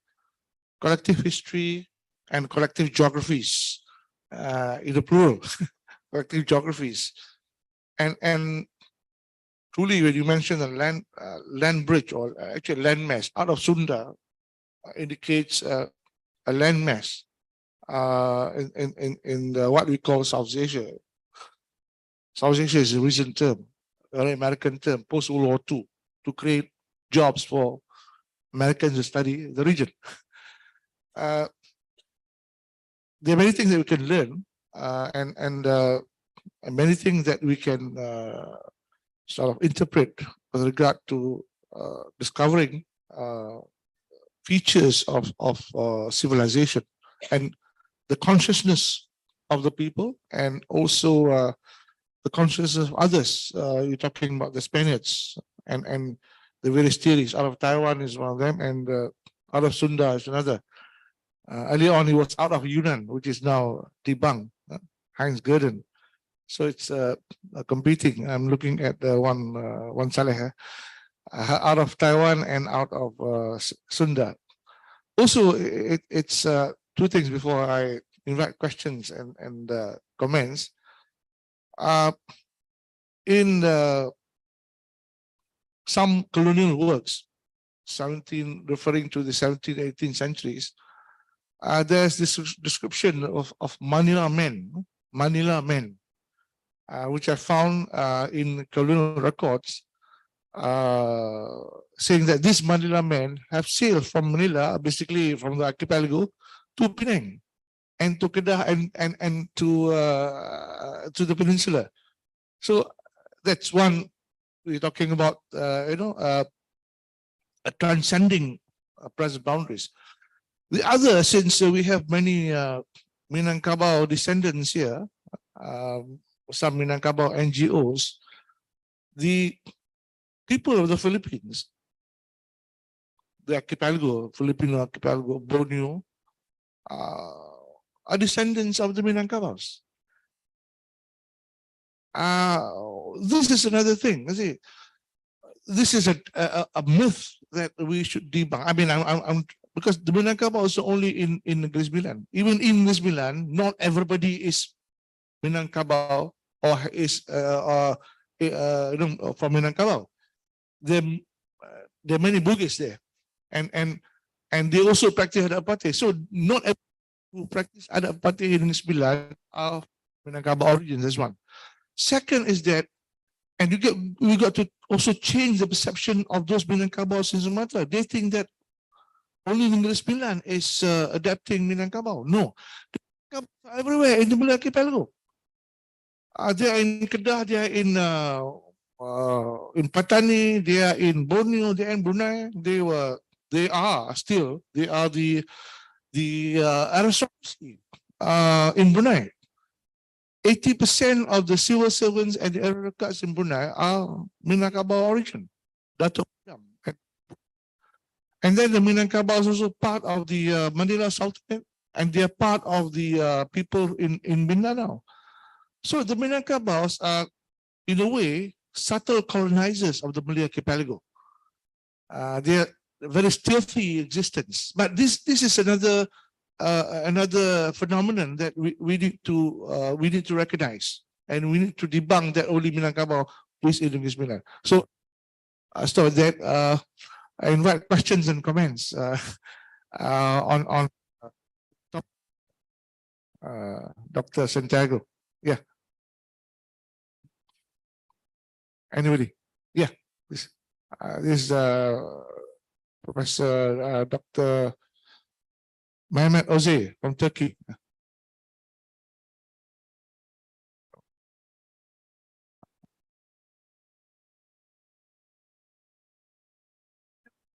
collective history, and collective geographies in the plural, collective geographies. And truly, when you mention a land bridge, or actually landmass out of Sunda, indicates a landmass in what we call South Asia. South Asia is a recent term, an American term, post-World War II, to create jobs for Americans to study the region. There are many things that we can learn, and many things that we can sort of interpret with regard to discovering features of civilization and the consciousness of the people, and also the consciousness of others. You're talking about the Spaniards and the various theories. Out of Taiwan is one of them, and out of Sunda is another. Earlier on, it was out of Yunnan, which is now debunked, Heinz Gurdon. So it's competing. I'm looking at the one Saleh, out of Taiwan and out of Sunda. Also, it's two things before I invite questions and comments. In some colonial works, referring to the 17th, 18th centuries, there's this description of Manila men, which I found in colonial records, saying that these Manila men have sailed from Manila, basically from the archipelago, to Penang and to Kedah and to the peninsula. So that's one. We're talking about transcending present boundaries. The other, since we have many Minangkabau descendants here, some Minangkabau NGOs, the people of the Philippines, the archipelago, Filipino archipelago, Borneo, are descendants of the Minangkabaos. This is another thing. You see, this is a myth that we should debunk. I mean, I'm because the Minangkabau is only in Negeri Sembilan. Even in Negeri Sembilan, not everybody is Minangkabau or is from Minangkabau. There are many Bugis there, and they also practice Adapate. So not everyone who practice Adapate in Negeri Sembilan are Minangkabau origins. That's one. Second is that, and we got to also change the perception of those Minangkabaus in Sumatra. They think that only Negeri Sembilan is adapting Minangkabau. No, everywhere in the Malay archipelago. They are in Kedah, they are in Patani, they are in Borneo, they are in Brunei. They are the aristocracy in Brunei. 80% of the civil servants and the aristocrats in Brunei are Minangkabau origin. Datuk. And then the Minangkabau is also part of the Manila Sultanate, and they are part of the people in Mindanao. So the Minangkabaus are, in a way, subtle colonizers of the Malay archipelago. They are very stealthy existence. But this is another phenomenon that we need to recognize, and we need to debunk that only Minangkabau is in Negeri Sembilan. So stop that. I invite questions and comments on Dr. Santiago. Yeah. Anybody? Yeah. This is Professor Dr. Mehmet Oze from Turkey.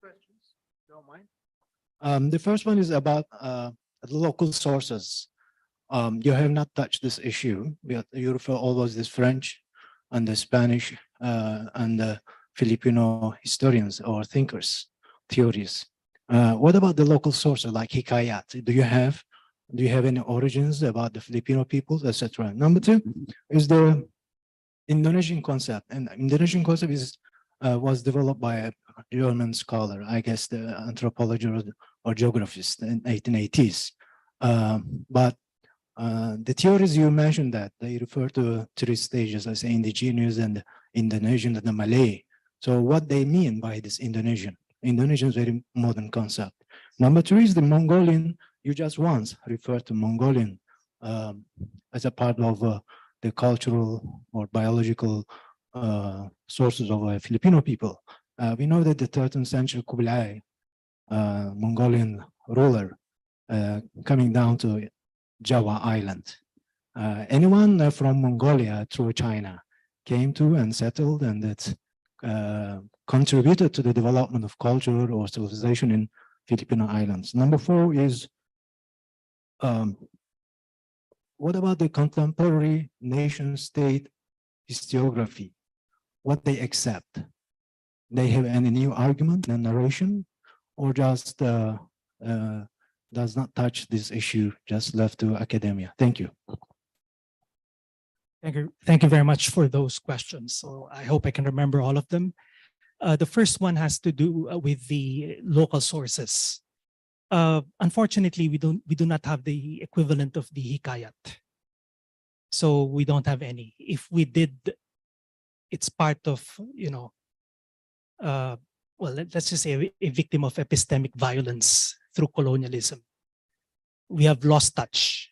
Questions? Don't mind. The first one is about local sources. You have not touched this issue. You refer always this French and the Spanish and the Filipino historians or thinkers, theories. What about the local sources like Hikayat? Do you have any origins about the Filipino peoples, etc.? Number two is the Indonesian concept, and Indonesian concept was developed by a German scholar, I guess the anthropologist or geographist in 1880s. But the theories you mentioned that they refer to three stages, I say indigenous and Indonesian and the Malay. So what they mean by this Indonesian? Indonesian is a very modern concept. Number three is the Mongolian. You just once referred to Mongolian as a part of the cultural or biological sources of Filipino people. We know that the 13th century Kublai, Mongolian ruler, coming down to Java Island. Anyone from Mongolia through China came to and settled, and it contributed to the development of culture or civilization in Filipino islands. Number four is, what about the contemporary nation-state historiography? What they accept? They have any new argument and narration, or just does not touch this issue, just left to academia? Thank you. Thank you very much for those questions. So I hope I can remember all of them. The first one has to do with the local sources. Unfortunately, we do not have the equivalent of the Hikayat. So we don't have any. If we did, it's part of, well, let's just say a victim of epistemic violence through colonialism. We have lost touch.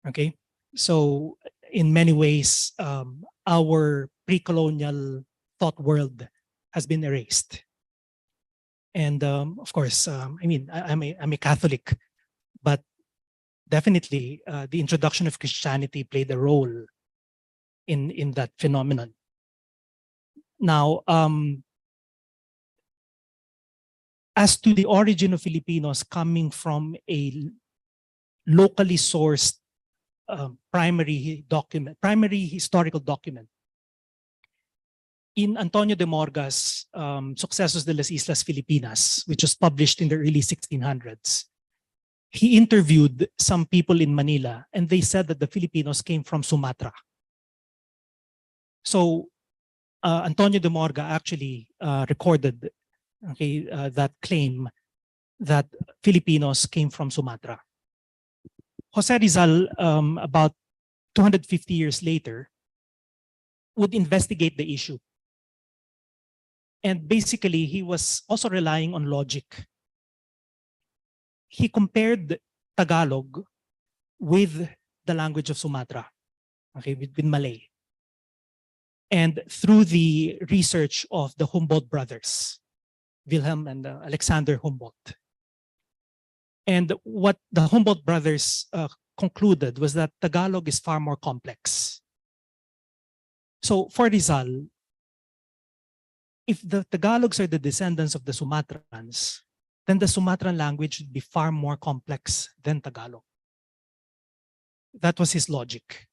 Okay, so in many ways, our pre-colonial thought world has been erased. And of course, I mean, I'm a Catholic, but definitely the introduction of Christianity played a role in that phenomenon. Now, as to the origin of Filipinos coming from a locally sourced primary historical document, in Antonio de Morga's Sucesos de las Islas Filipinas, which was published in the early 1600s, he interviewed some people in Manila, and they said that the Filipinos came from Sumatra. So Antonio de Morga actually recorded that claim that Filipinos came from Sumatra. Jose Rizal, about 250 years later, would investigate the issue. And basically, he was also relying on logic. He compared Tagalog with the language of Sumatra, with Malay. And through the research of the Humboldt brothers, Wilhelm and Alexander Humboldt. And what the Humboldt brothers concluded was that Tagalog is far more complex. So for Rizal, if the Tagalogs are the descendants of the Sumatrans, then the Sumatran language would be far more complex than Tagalog. That was his logic.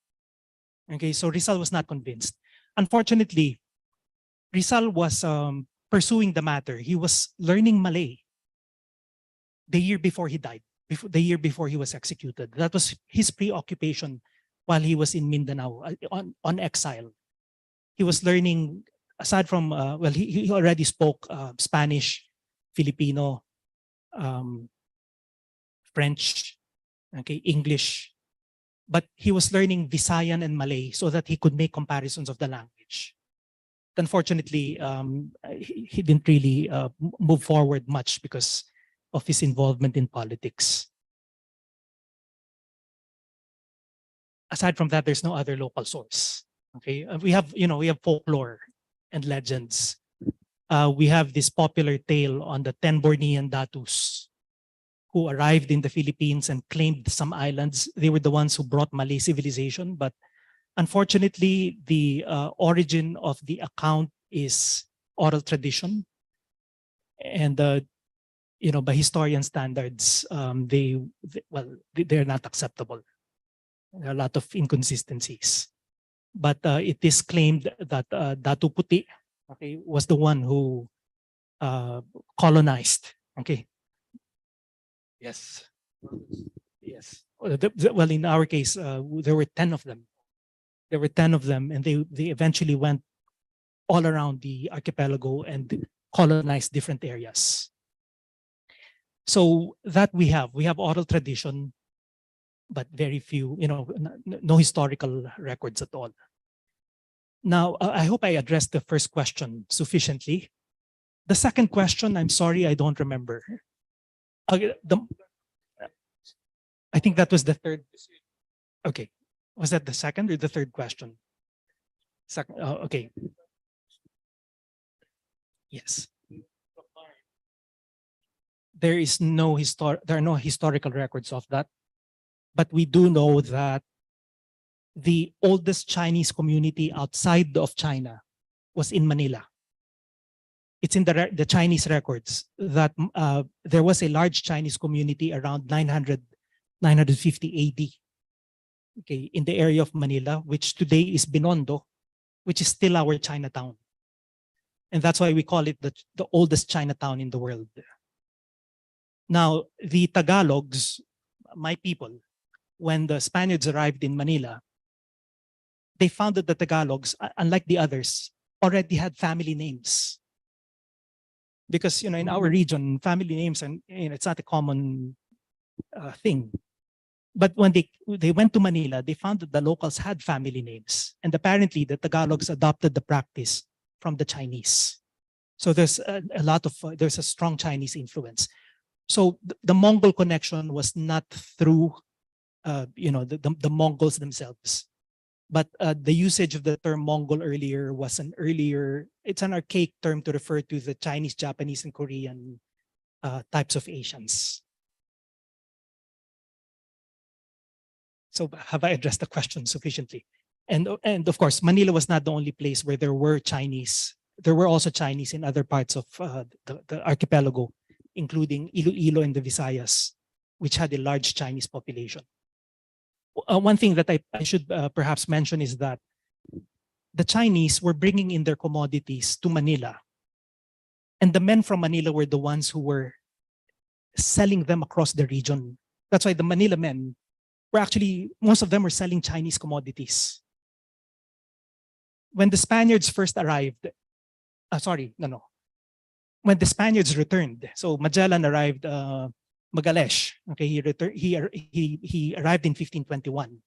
Okay, so Rizal was not convinced. Unfortunately, Rizal was pursuing the matter. He was learning Malay the year before he died, the year before he was executed. That was his preoccupation while he was in Mindanao on exile. He was learning, aside from, he already spoke Spanish, Filipino, French, English, but he was learning Visayan and Malay so that he could make comparisons of the language. Unfortunately, he didn't really move forward much because of his involvement in politics. Aside from that, there's no other local source. Okay, we have folklore and legends. We have this popular tale on the 10 Bornean Datus who arrived in the Philippines and claimed some islands. They were the ones who brought Malay civilization, but unfortunately, the origin of the account is oral tradition, and by historian standards, they're not acceptable. There are a lot of inconsistencies. But it is claimed that Datu Puti, was the one who colonized. Okay. Yes. Yes. Well, in our case, there were 10 of them. There were 10 of them, and they eventually went all around the archipelago and colonized different areas. So that we have oral tradition, but very few, no historical records at all. Now, I hope I addressed the first question sufficiently. The second question, I'm sorry, I don't remember. I think that was the third. Okay. Was that the second or the third question? Second. Okay. Yes. There are no historical records of that, but we do know that the oldest Chinese community outside of China was in Manila. It's in the Chinese records that there was a large Chinese community around 950 AD, in the area of Manila, which today is Binondo, which is still our Chinatown. And that's why we call it the oldest Chinatown in the world. Now, the Tagalogs, my people, when the Spaniards arrived in Manila, they found that the Tagalogs, unlike the others, already had family names. Because in our region, family names, and it's not a common thing. But when they went to Manila, they found that the locals had family names, and apparently the Tagalogs adopted the practice from the Chinese. So there's there's a strong Chinese influence. So the Mongol connection was not through the Mongols themselves, but the usage of the term Mongol earlier was it's an archaic term to refer to the Chinese, Japanese, and Korean types of Asians. So have I addressed the question sufficiently? And of course, Manila was not the only place where there were Chinese. There were also Chinese in other parts of the archipelago, including Iloilo and the Visayas, which had a large Chinese population. One thing that I should perhaps mention is that the Chinese were bringing in their commodities to Manila. And the men from Manila were the ones who were selling them across the region. That's why the Manila men were actually, most of them were selling Chinese commodities. When the Spaniards first arrived, when the Spaniards returned, so Magellan arrived, Magalesh, okay, he arrived in 1521.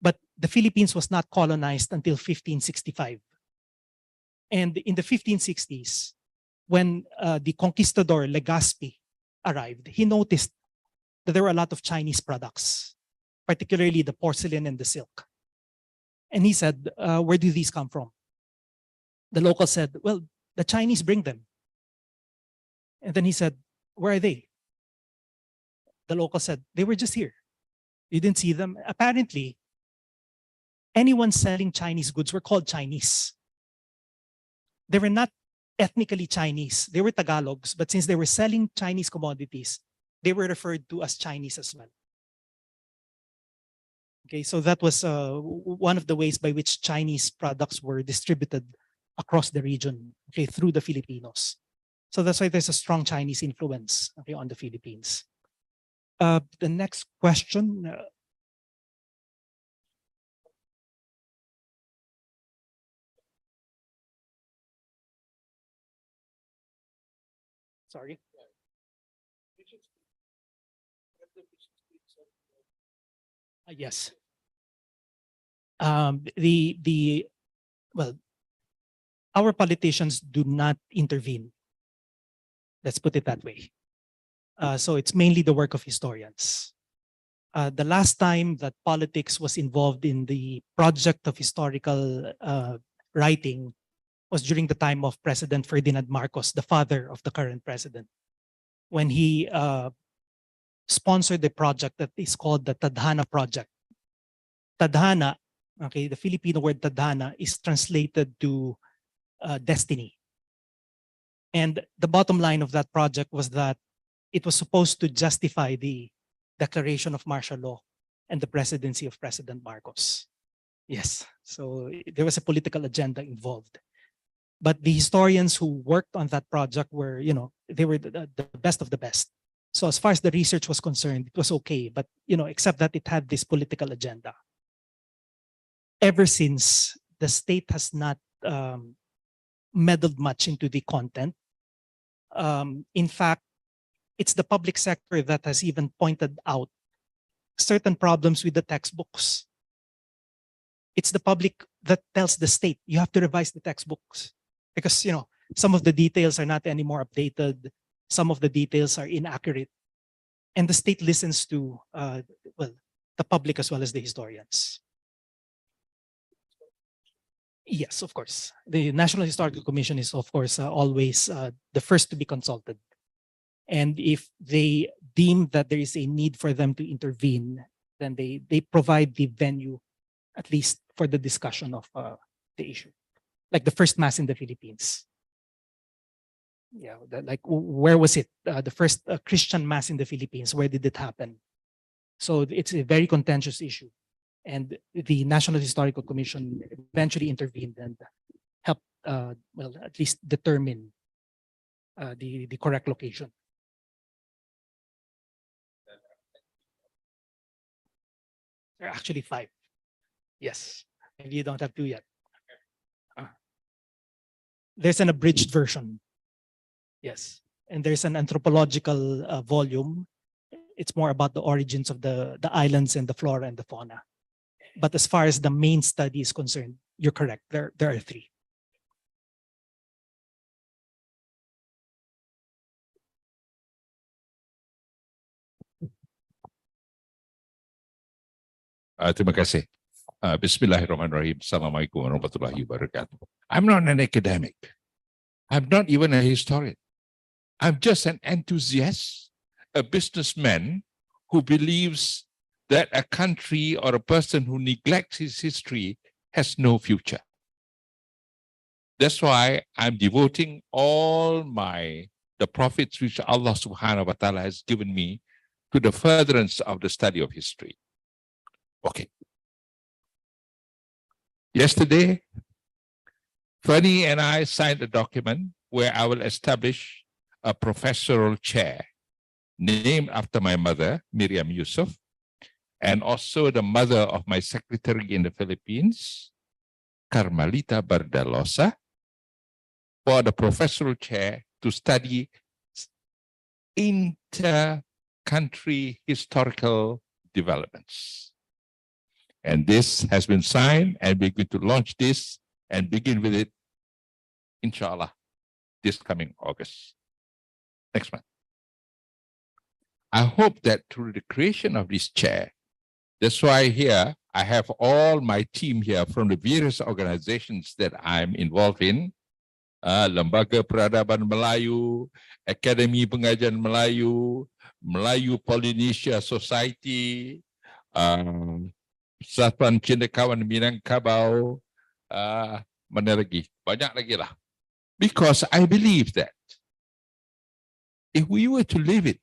But the Philippines was not colonized until 1565. And in the 1560s, when the conquistador Legazpi arrived, he noticed that there were a lot of Chinese products, particularly the porcelain and the silk. And he said, where do these come from? The local said, well, the Chinese bring them. And then he said, where are they? The local said, they were just here. You didn't see them. Apparently, anyone selling Chinese goods were called Chinese. They were not ethnically Chinese. They were Tagalogs, but since they were selling Chinese commodities, they were referred to as Chinese as well. Okay, so that was one of the ways by which Chinese products were distributed across the region, okay, through the Filipinos. So that's why there's a strong Chinese influence, okay, on the Philippines. The next question. Sorry. Yes. Well, our politicians do not intervene. Let's put it that way. So it's mainly the work of historians. The last time that politics was involved in the project of historical writing was during the time of President Ferdinand Marcos, the father of the current president, when he sponsored a project that is called the Tadhana Project. Tadhana, okay, the Filipino word Tadhana is translated to destiny. And the bottom line of that project was that it was supposed to justify the declaration of martial law and the presidency of President Marcos. Yes, so there was a political agenda involved. But the historians who worked on that project were, you know, they were the best of the best. So as far as the research was concerned, it was okay. But, you know, except that it had this political agenda. Ever since, the state has not meddled much into the content. In fact, it's the public sector that has even pointed out certain problems with the textbooks. It's the public that tells the state, you have to revise the textbooks. Because, you know, some of the details are not anymore updated. Some of the details are inaccurate. And the state listens to, well, the public as well as the historians. Yes, of course. The National Historical Commission is, of course, always the first to be consulted. And if they deem that there is a need for them to intervene, then they provide the venue, at least for the discussion of the issue. Like the first mass in the Philippines. Yeah, like where was it? The first Christian mass in the Philippines, where did it happen? So it's a very contentious issue. And the National Historical Commission eventually intervened and helped, well, at least determine the correct location. There are actually 5. Yes, maybe you don't have 2 yet. There's an abridged version. Yes, and there's an anthropological volume. It's more about the origins of the islands and the flora and the fauna. But as far as the main study is concerned, you're correct. There are 3. Terima kasih. Bismillahirrahmanirrahim. Assalamualaikum warahmatullahi wabarakatuh. I'm not an academic. I'm not even a historian. I'm just an enthusiast, a businessman who believes that a country or a person who neglects his history has no future. That's why I'm devoting all the profits which Allah subhanahu wa ta'ala has given me to the furtherance of the study of history. Okay. Yesterday, Fernie and I signed a document where I will establish a professorial chair named after my mother, Miriam Yusuf, and also the mother of my secretary in the Philippines, Carmelita Bardalosa, for the professorial chair to study inter-country historical developments. And this has been signed, and we're going to launch this and begin with it, inshallah, this coming August. Next month. I hope that through the creation of this chair, that's why here I have all my team here from the various organizations that I'm involved in, Lembaga Peradaban Melayu, Akademi Pengajian Melayu, Melayu Polynesia Society, Persatuan Cendekiawan Minangkabau, mana lagi? Banyak lagi lah. Because I believe that if we were to leave it,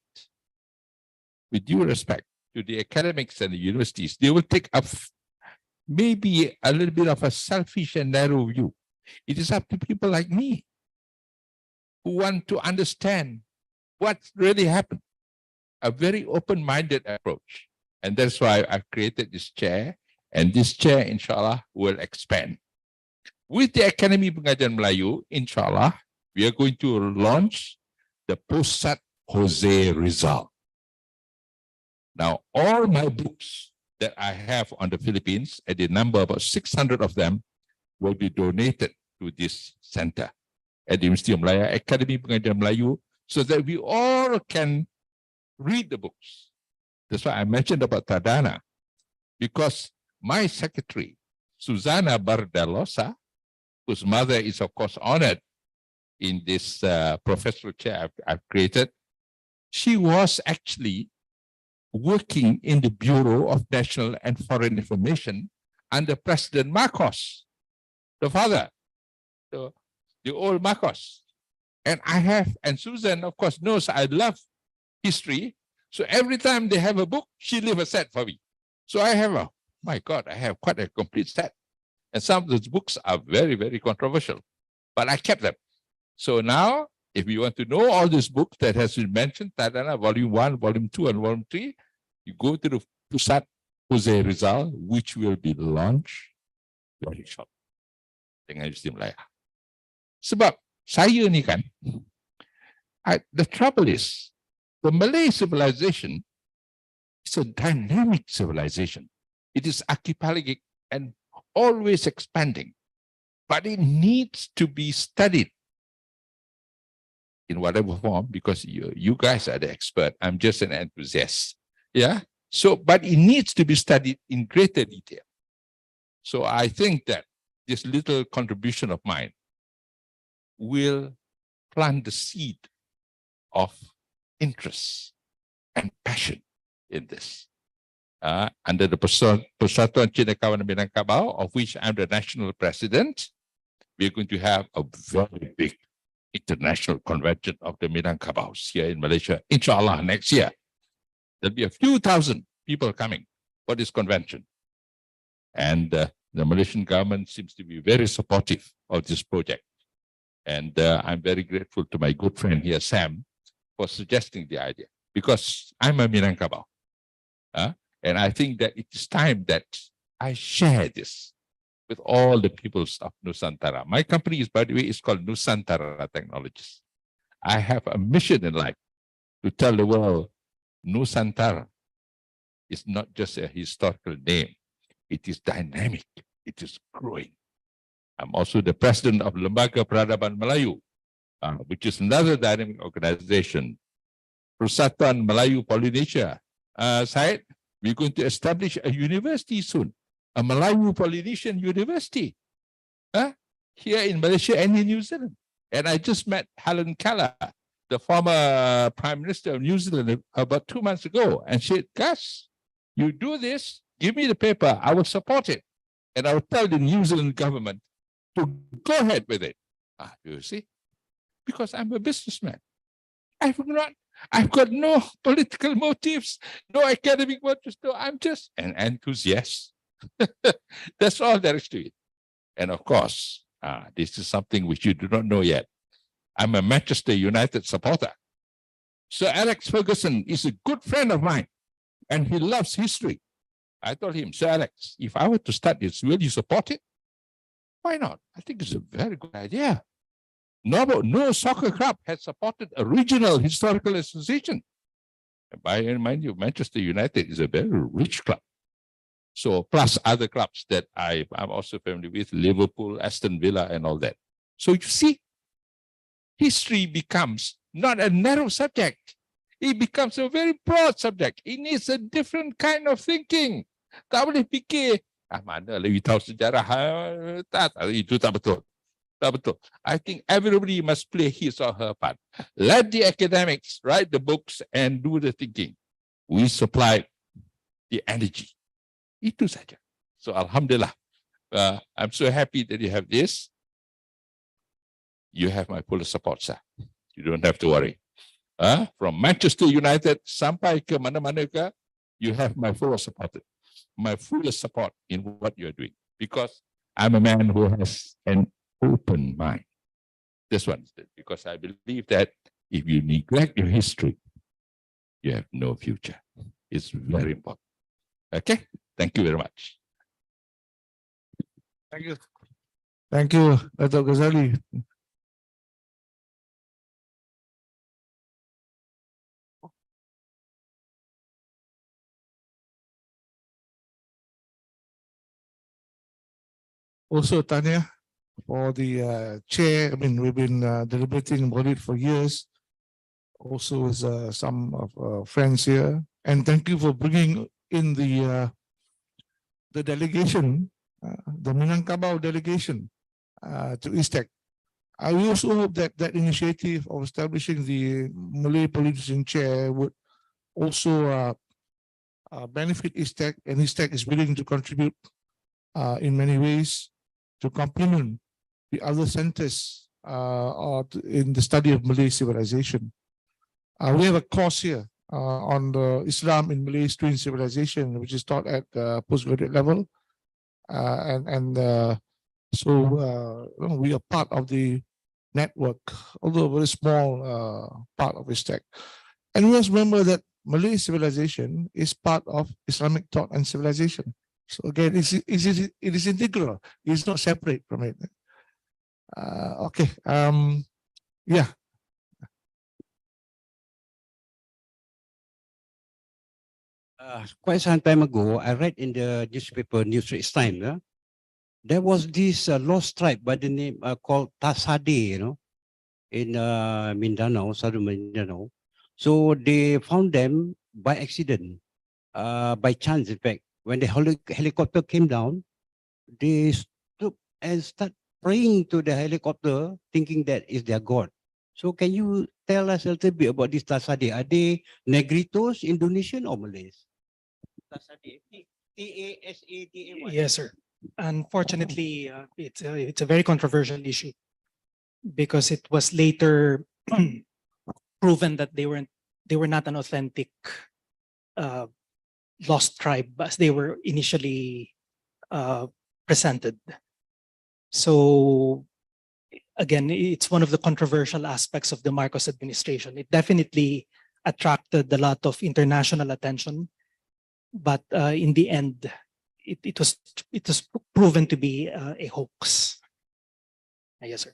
with due respect to the academics and the universities, they will take up maybe a little bit of a selfish and narrow view. It is up to people like me who want to understand what really happened. A very open-minded approach. And that's why I've created this chair, and this chair, inshallah, will expand. With the Academy Pengajian Melayu, inshallah, we are going to launch the Pusat Jose Rizal. Now, all my books that I have on the Philippines, at the number about 600 of them, will be donated to this center at the University of Malaya, Academy Pengajian Melayu, so that we all can read the books. That's why I mentioned about Tadana, because my secretary, Susana Bardalosa, whose mother is, of course, honored in this professorial chair I've created, she was actually working in the Bureau of National and Foreign Information under President Marcos, the father, the old Marcos. And and Susan, of course, knows I love history. So every time they have a book, she leave a set for me. So I have my God, I have quite a complete set. And some of those books are very, very controversial, but I kept them. So now, if you want to know all these books that has been mentioned, Tadana, Volume 1, Volume 2, and Volume 3, you go to the Pusat Jose Rizal, which will be launched very short. Dengan Universiti Malaya. Sebab saya ni kan, the trouble is, the Malay civilization is a dynamic civilization. It is archipelagic and always expanding, but it needs to be studied in whatever form, because you guys are the expert. I'm just an enthusiast. Yeah. So, but it needs to be studied in greater detail. So I think that this little contribution of mine will plant the seed of interest and passion in this. Under the Persatuan Cendekiawan Minangkabau, of which I'm the national president, we're going to have a very big international convention of the Minangkabaus here in Malaysia, inshallah, next year. There'll be a few thousand people coming for this convention. And the Malaysian government seems to be very supportive of this project. And I'm very grateful to my good friend here, Sam, for suggesting the idea, because I'm a Minangkabau. And I think that it's time that I share this with all the peoples of Nusantara. My company is, by the way, is called Nusantara Technologies. I have a mission in life to tell the world Nusantara is not just a historical name. It is dynamic. It is growing. I'm also the president of Lembaga Peradaban Melayu, which is another dynamic organization. Persatuan Melayu Polynesia. Syed, we're going to establish a university soon, a Melayu Polynesian University here in Malaysia and in New Zealand. And I just met Helen Keller, the former Prime Minister of New Zealand, about 2 months ago. And she said, Gus, you do this, give me the paper, I will support it. And I will tell the New Zealand government to go ahead with it. You see? Because I'm a businessman. I've got no political motives, no academic motives. No, I'm just an enthusiast. That's all there is to it. And of course, This is something which you do not know yet. I'm a Manchester United supporter. Sir Alex Ferguson is a good friend of mine, and he loves history. I told him, Sir Alex, if I were to start this, will you support it? Why not? I think it's a very good idea. No soccer club has supported a regional historical association. And mind you, Manchester United is a very rich club. So plus other clubs that I'm also familiar with, Liverpool, Aston Villa, and all that. So you see, history becomes not a narrow subject. It becomes a very broad subject. It needs a different kind of thinking. Tak boleh fikir, mana lagi tahu sejarah, itu tak betul. Tak betul. I think everybody must play his or her part. Let the academics write the books and do the thinking. We supply the energy. Itu saja. So Alhamdulillah, I'm so happy that you have this. You have my full support, sir. You don't have to worry. From Manchester United sampai ke mana-mana ke, you have my full support. My full support in what you're doing. Because I'm a man who has an open mind. This one, because I believe that if you neglect your history, you have no future. It's very important. Okay? Thank you very much. Thank you. Thank you, Dr. Ghazali. Also, Tanya, for the chair. I mean, we've been deliberating about it for years. Also, with some of friends here, and thank you for bringing in the delegation, the Minangkabau delegation to ISTEC. I also hope that that initiative of establishing the Malay Politician Chair would also benefit ISTEC, and ISTEC is willing to contribute in many ways to complement the other centers in the study of Malay civilization. We have a course here on the Islam in Malay Twin Civilization, which is taught at postgraduate level. So we are part of the network, although a very small part of ISTEC. And we must remember that Malay civilization is part of Islamic thought and civilization. So again, it is integral. It's not separate from it. Okay. Yeah. Quite some time ago, I read in the newspaper, New Straits Times, there was this lost tribe by the name called Tasade, in Mindanao, southern Mindanao. So they found them by accident, by chance, in fact. When the helicopter came down, they stood and started praying to the helicopter, thinking that is their God. So can you tell us a little bit about this Tasade? Are they Negritos, Indonesian, or Malays? Tasade, T-A-S-A-D-A-Y. Yes, sir. Unfortunately, it's a very controversial issue because it was later proven that they were not an authentic lost tribe as they were initially presented. So again, it's one of the controversial aspects of the Marcos administration. It definitely attracted a lot of international attention, but in the end, it was proven to be a hoax. Yes, sir.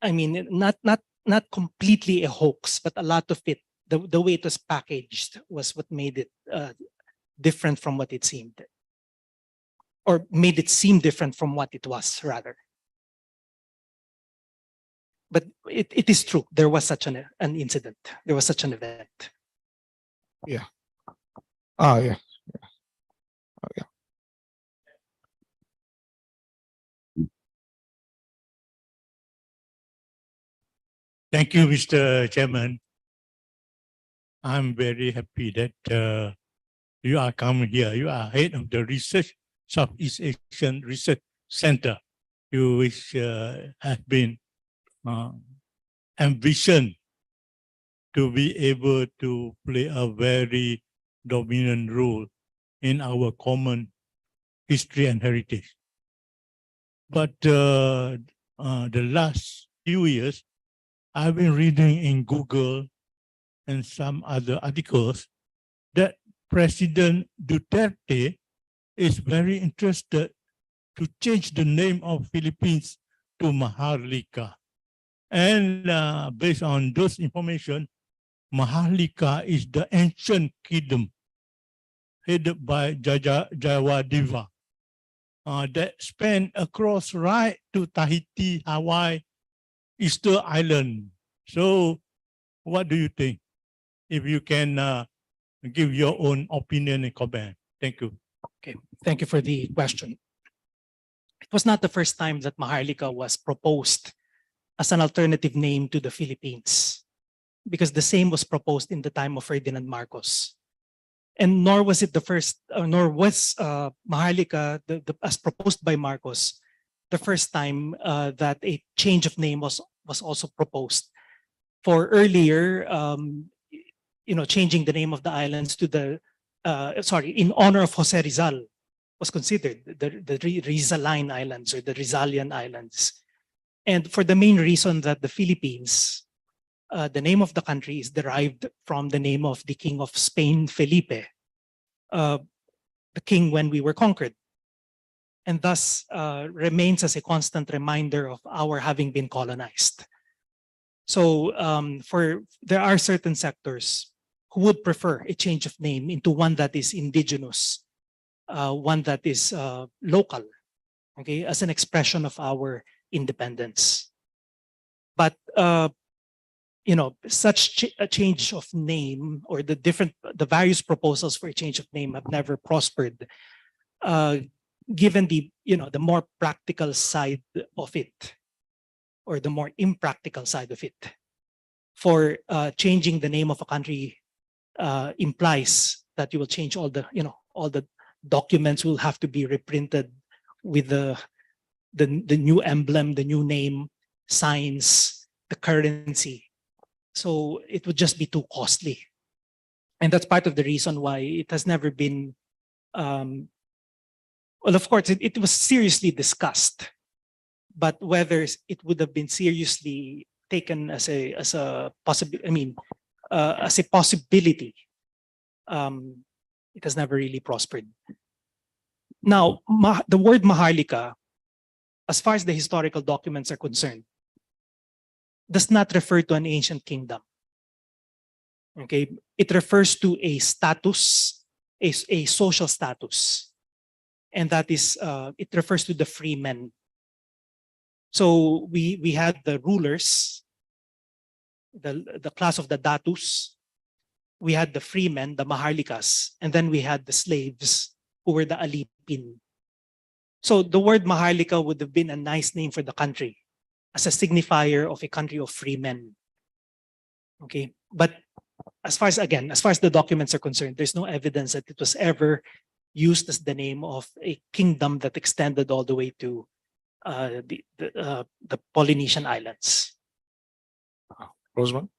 I mean, not completely a hoax, but a lot of it, the way it was packaged was what made it different from what it seemed, or made it seem different from what it was, rather. But it is true. There was such an incident. There was such an event. Yeah. Ah, yeah. Yeah. Thank you, Mr. Chairman. I'm very happy that you are coming here. You are head of the research, Southeast Asian Research Center, which has been ambition to be able to play a very dominant role in our common history and heritage. But the last few years, I've been reading in Google and some other articles that President Duterte is very interested to change the name of Philippines to Maharlika. And based on those information, Maharlika is the ancient kingdom headed by Jawadeva that span across right to Tahiti, Hawaii, Easter Island. So what do you think? If you can give your own opinion and comment. Thank you. Okay, thank you for the question. It was not the first time that Maharlika was proposed as an alternative name to the Philippines, because the same was proposed in the time of Ferdinand Marcos. And nor was it the first, nor was Maharlika, as proposed by Marcos, the first time that a change of name was also proposed. For earlier, changing the name of the islands to the, in honor of Jose Rizal, was considered the Rizaline Islands or the Rizalian Islands. And for the main reason that the Philippines, the name of the country is derived from the name of the King of Spain, Felipe, the king when we were conquered, and thus remains as a constant reminder of our having been colonized. So there are certain sectors who would prefer a change of name into one that is indigenous, one that is local, okay, as an expression of our independence. But such a change of name, or the various proposals for a change of name have never prospered, given the more practical side of it, or the more impractical side of it. For changing the name of a country implies that you will change all the documents will have to be reprinted with the new emblem, the new name, signs, the currency. So it would just be too costly. And that's part of the reason why it has never been, well, of course, it was seriously discussed, but whether it would have been seriously taken as a possibility, it has never really prospered. Now, the word Maharlika, as far as the historical documents are concerned, does not refer to an ancient kingdom. Okay, it refers to a status, a social status, and that is it refers to the freemen. So we had the rulers, the class of the datus, we had the freemen, the Maharlikas, and then we had the slaves who were the alipin. So the word Maharlika would have been a nice name for the country, as a signifier of a country of free men. Okay, but as far as the documents are concerned, there's no evidence that it was ever used as the name of a kingdom that extended all the way to the Polynesian islands. Rosemont?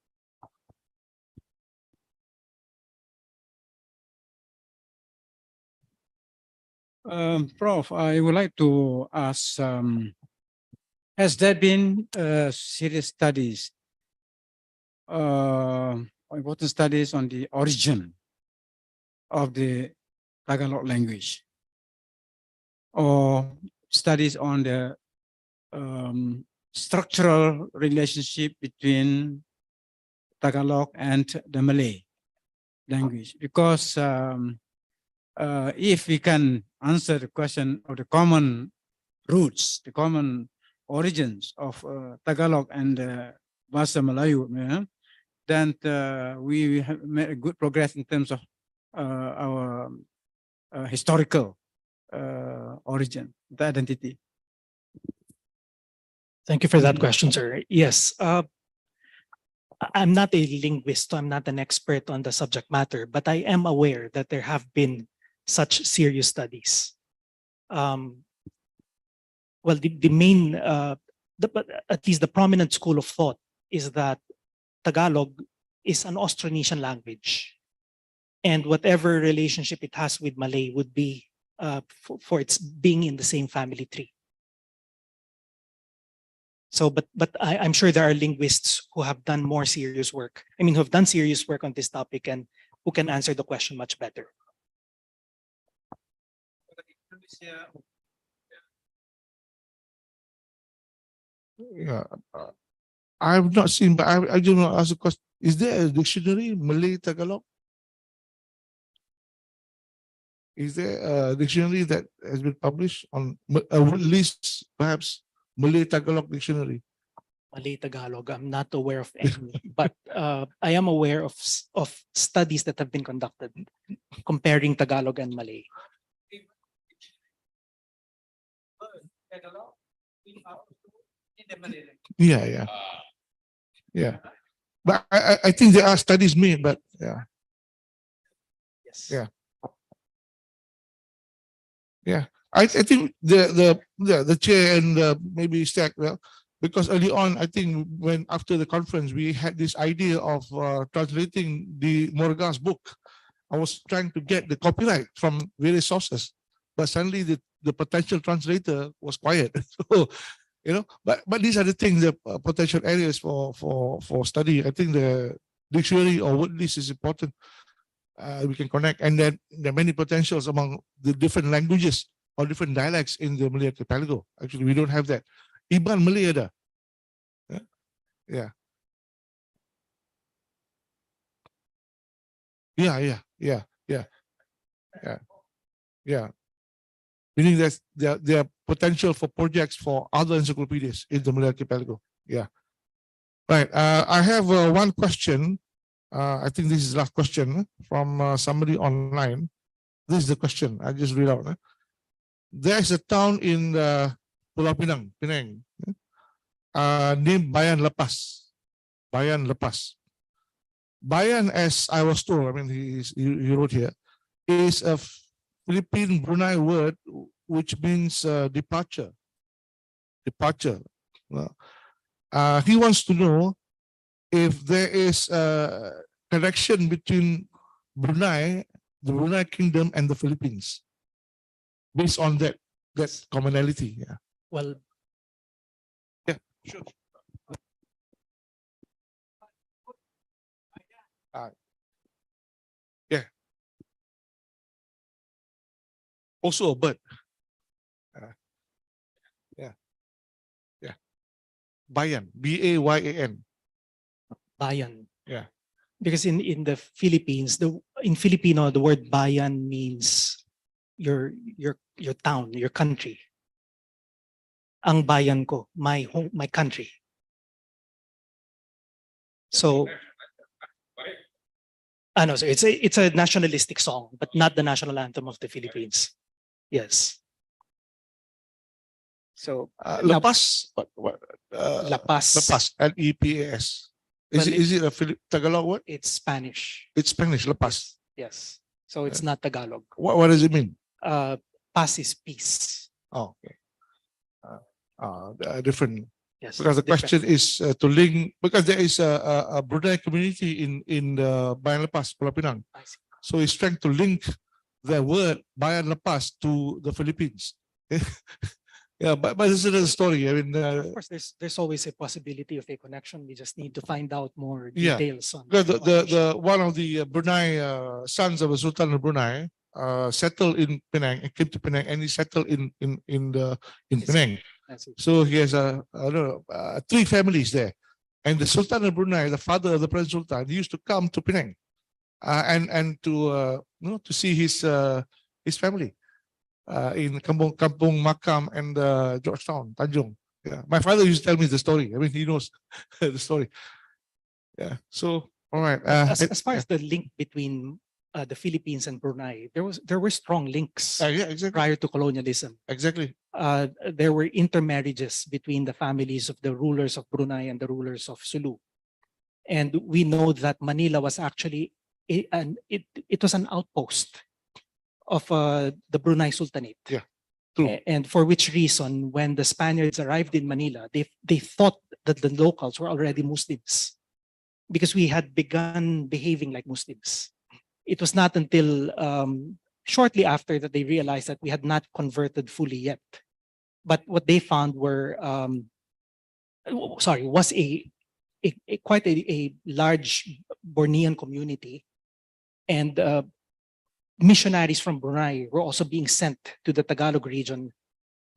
Prof, I would like to ask, has there been serious studies, important studies on the origin of the Tagalog language, or studies on the structural relationship between Tagalog and the Malay language? Because if we can answer the question of the common roots, the common origins of Tagalog and Bahasa Melayu, then we have made a good progress in terms of our historical origin, the identity. Thank you for that question, sir. Yes, I'm not a linguist, so I'm not an expert on the subject matter, but I am aware that there have been such serious studies. Well, the main, at least the prominent school of thought is that Tagalog is an Austronesian language, and whatever relationship it has with Malay would be for its being in the same family tree. So, but I'm sure there are linguists who have done more serious work. I mean, who have done serious work on this topic and who can answer the question much better. Yeah. I have not seen, but I do not ask a question. Is there a dictionary, Malay Tagalog? Is there a dictionary that has been published on a list, perhaps Malay Tagalog dictionary? Malay Tagalog, I'm not aware of any, but I am aware of studies that have been conducted comparing Tagalog and Malay. Yeah, yeah. Yeah. But I think there are studies made, but yeah. Yes. Yeah. Yeah. I think the chair and maybe Stack, well, because early on, I think when after the conference, we had this idea of translating the Morgas book. I was trying to get the copyright from various sources, but suddenly the potential translator was quiet. So, you know, but these are the things, the potential areas for study. I think the dictionary or word list is important. We can connect, and then there are many potentials among the different languages or different dialects in the Malay archipelago. Actually, we don't have that. Iban Malay ada. Yeah. Yeah, yeah, yeah, yeah, yeah, yeah. Meaning there are potential for projects for other encyclopedias in the Malay archipelago. Yeah. Right. I have one question. I think this is the last question from somebody online. This is the question. I just read out. There's a town in Pulau Pinang, Penang, named Bayan Lepas. Bayan Lepas. Bayan, as I was told, I mean, he wrote here, is a Philippine Brunei word which means departure. Departure. He wants to know if there is a connection between Brunei, the Brunei Kingdom, and the Philippines, based on that commonality. Yeah. Well, Yeah. Sure. Yeah. Also a bird. Yeah. Yeah. Bayan. Bayan. bayan. Yeah. Because in the Philippines, in Filipino, the word bayan means your town, your country. Ang bayan ko, my home, my country. So, so it's a nationalistic song, but not the national anthem of the Philippines. Yes. So Lepas. Lapas. Lepas. Lepas. Well, Is it a Tagalog word? It's Spanish. It's Spanish. Lepas. Yes. So it's not Tagalog. What does it mean? Paz is peace. Oh, okay. Different. Yes. Because the different. question is to link, because there is a Brunei community in the Bayan Lepas, Pulau Pinang. I see. So he's trying to link the word Bayan Lepas to the Philippines. Yeah, but this is another story. I mean, Of course, there's always a possibility of a connection. We just need to find out more Yeah. details on. because on which- the one of the Brunei sons of the Sultan of Brunei settled in Penang and came to Penang, and he settled in Yes. Penang. I see. So he has I don't know, 3 families there, and the Sultan of Brunei, the father of the present Sultan, he used to come to Penang, and to to see his family in Kampung Makam and Georgetown, Tanjung. Yeah, my father used to tell me the story. I mean, he knows the story. Yeah. So all right. As far as the link between the Philippines and Brunei, there were strong links yeah, exactly, prior to colonialism. exactly. There were intermarriages between the families of the rulers of Brunei and the rulers of Sulu. And we know that Manila was actually it was an outpost of the Brunei Sultanate. Yeah, true. And for which reason, when the Spaniards arrived in Manila, they thought that the locals were already Muslims because we had begun behaving like Muslims. It was not until shortly after that they realized that we had not converted fully yet. But what they found were sorry, was quite a large Bornean community, and missionaries from Brunei were also being sent to the Tagalog region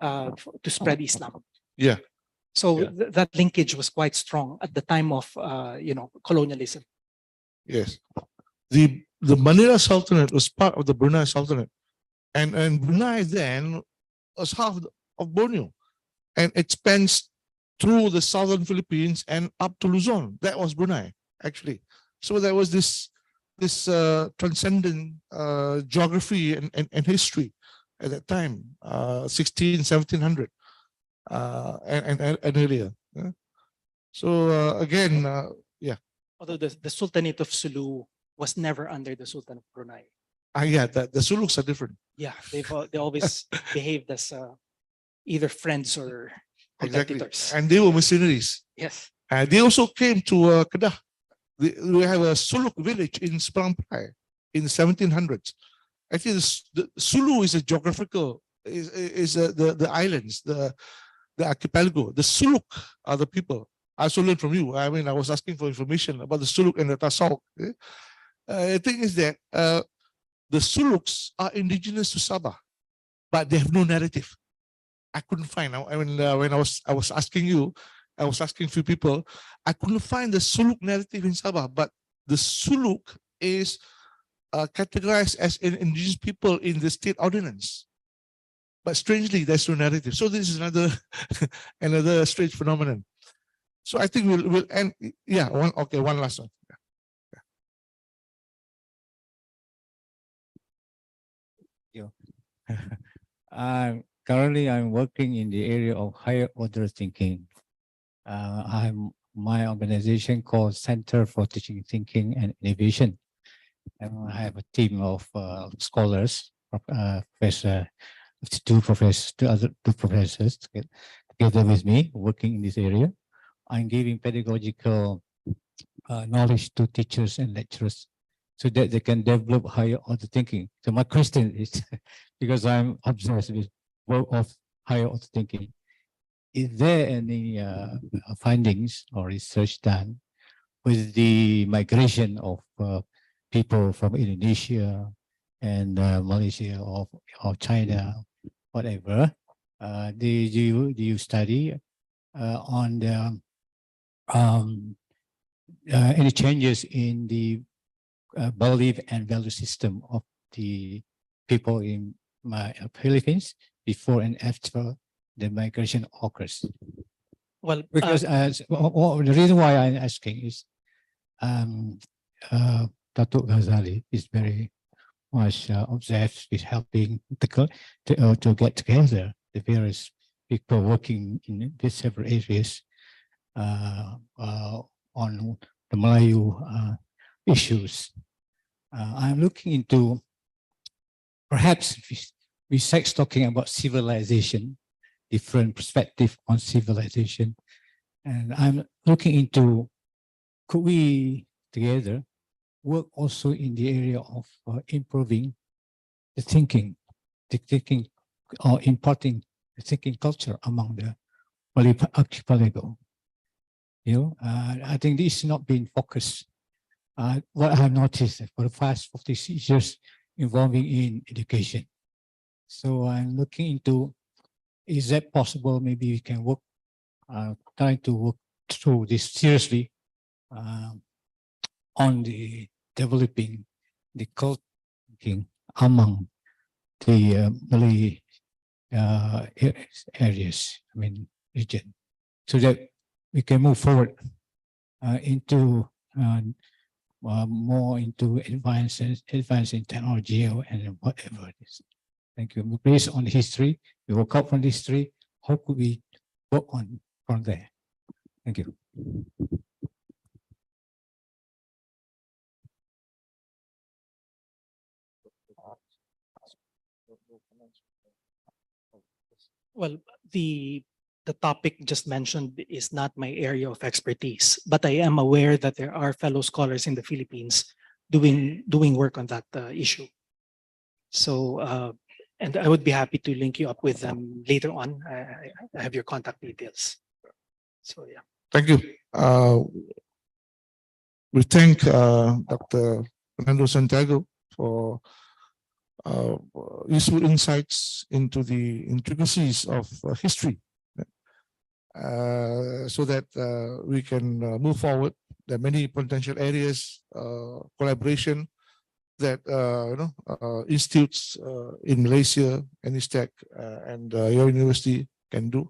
to spread Islam. Yeah. So Yeah. that linkage was quite strong at the time of colonialism. Yes. The Manila Sultanate was part of the Brunei Sultanate. And Brunei then was half of Borneo. And it spans through the southern Philippines and up to Luzon. That was Brunei, actually. So there was this transcendent geography and history at that time, 1700, and earlier. Yeah. So again, yeah. Although the Sultanate of Sulu was never under the Sultan of Brunei. Yeah, the Suluks are different. Yeah, they always behaved as either friends or Exactly. competitors. And they were missionaries. Yes. They also came to Kedah. We have a Suluk village in Sepangpai in the 1700s. Actually, the Sulu is a geographical, is the islands, the archipelago. The Suluk are the people. I also learned from you. I mean, I was asking for information about the Suluk and the Tasawuk. The thing is that the Suluks are indigenous to Sabah, but they have no narrative. I couldn't find. I mean, when I was asking you, I was asking a few people, I couldn't find the Suluk narrative in Sabah, but the Suluk is categorized as an indigenous people in the state ordinance. But strangely, there's no narrative. So this is another another strange phenomenon. So I think we'll end. Yeah, one last one. Currently, I'm working in the area of higher order thinking. My organization called Center for Teaching, Thinking, and Innovation. And I have a team of scholars, two professors together with me working in this area. I'm giving pedagogical knowledge to teachers and lecturers so that they can develop higher order thinking. So my question is, because I'm obsessed with work of higher order thinking, is there any findings or research done with the migration of people from Indonesia and Malaysia or China, whatever? Do you study on the any changes in the belief and value system of the people in Philippines before and after the migration occurs? Well, Because the reason why I'm asking is Datuk Ghazali is very much obsessed with helping to get together the various people working in these several areas on the Malayu issues. I'm looking into perhaps besides talking about civilization, different perspective on civilization, and I'm looking into could we together work also in the area of improving the thinking or imparting the thinking culture among the Malay archipelago. I think this is not being focused. What I have noticed for the past 46 years involving in education. So I'm looking into, is that possible? Maybe we can work, trying to work through this seriously on the developing the culture among the Malay areas, region, so that we can move forward into more into advancing technology and whatever it is. Thank you. Based on history, we work out from history. How could we work on from there? Thank you. Well, the topic just mentioned is not my area of expertise, but I am aware that there are fellow scholars in the Philippines doing work on that issue. So, and I would be happy to link you up with them later on. I have your contact details. So, yeah. Thank you. We thank Dr. Fernando Santiago for useful insights into the intricacies of history, so that we can move forward. There are many potential areas, collaboration that institutes in Malaysia, NISTEC, and your university can do.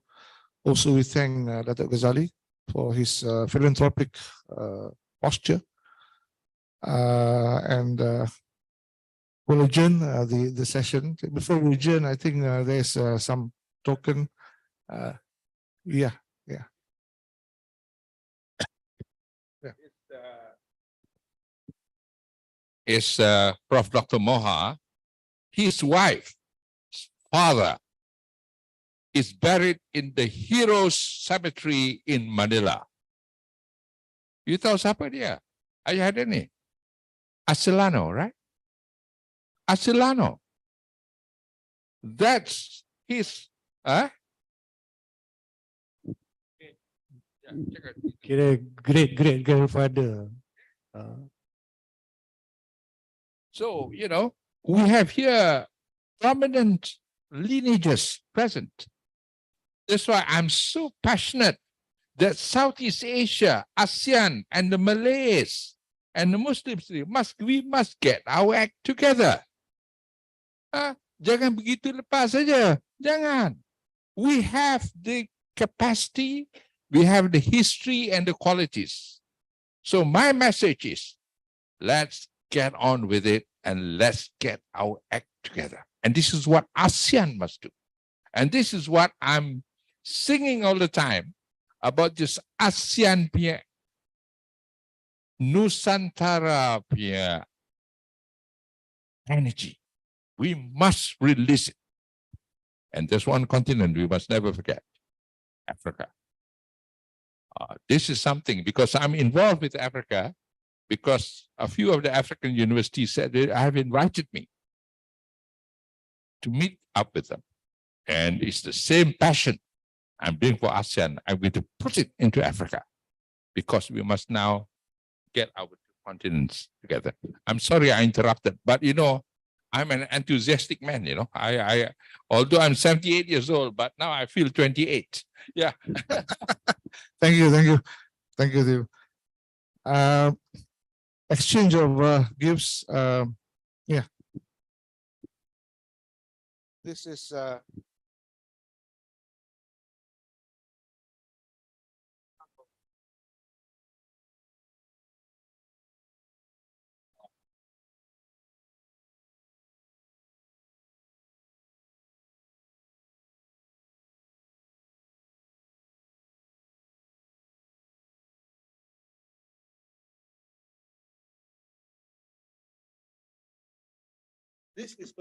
Also, we thank Dr. Ghazali for his philanthropic posture, and we'll adjourn the session. Before we adjourn, I think there's some token. Yeah. Is Prof. Dr. Moha, his wife, father, is buried in the Heroes Cemetery in Manila. You tahu siapa dia? Ayah dia ni? Asilano, right? Asilano. That's his, huh? Kira great grandfather. So, we have here prominent lineages present. That's why I'm so passionate that Southeast Asia, ASEAN, and the Malays and the Muslims, we must get our act together. Jangan begitu lepas saja. Jangan. We have the capacity, we have the history and the qualities. So my message is, let's get on with it and let's get our act together. And this is what ASEAN must do. And this is what I'm singing all the time about this ASEAN punya Nusantara punya energy. We must release it. And there's one continent we must never forget, Africa. This is something, because I'm involved with Africa, because a few of the African universities said they have invited me to meet up with them. And it's the same passion I'm doing for ASEAN. I'm going to put it into Africa, because we must now get our two continents together. I'm sorry I interrupted, but I'm an enthusiastic man, I although I'm 78 years old, but now I feel 28. Yeah. Thank you, Dev. Exchange of gifts. Yeah. This is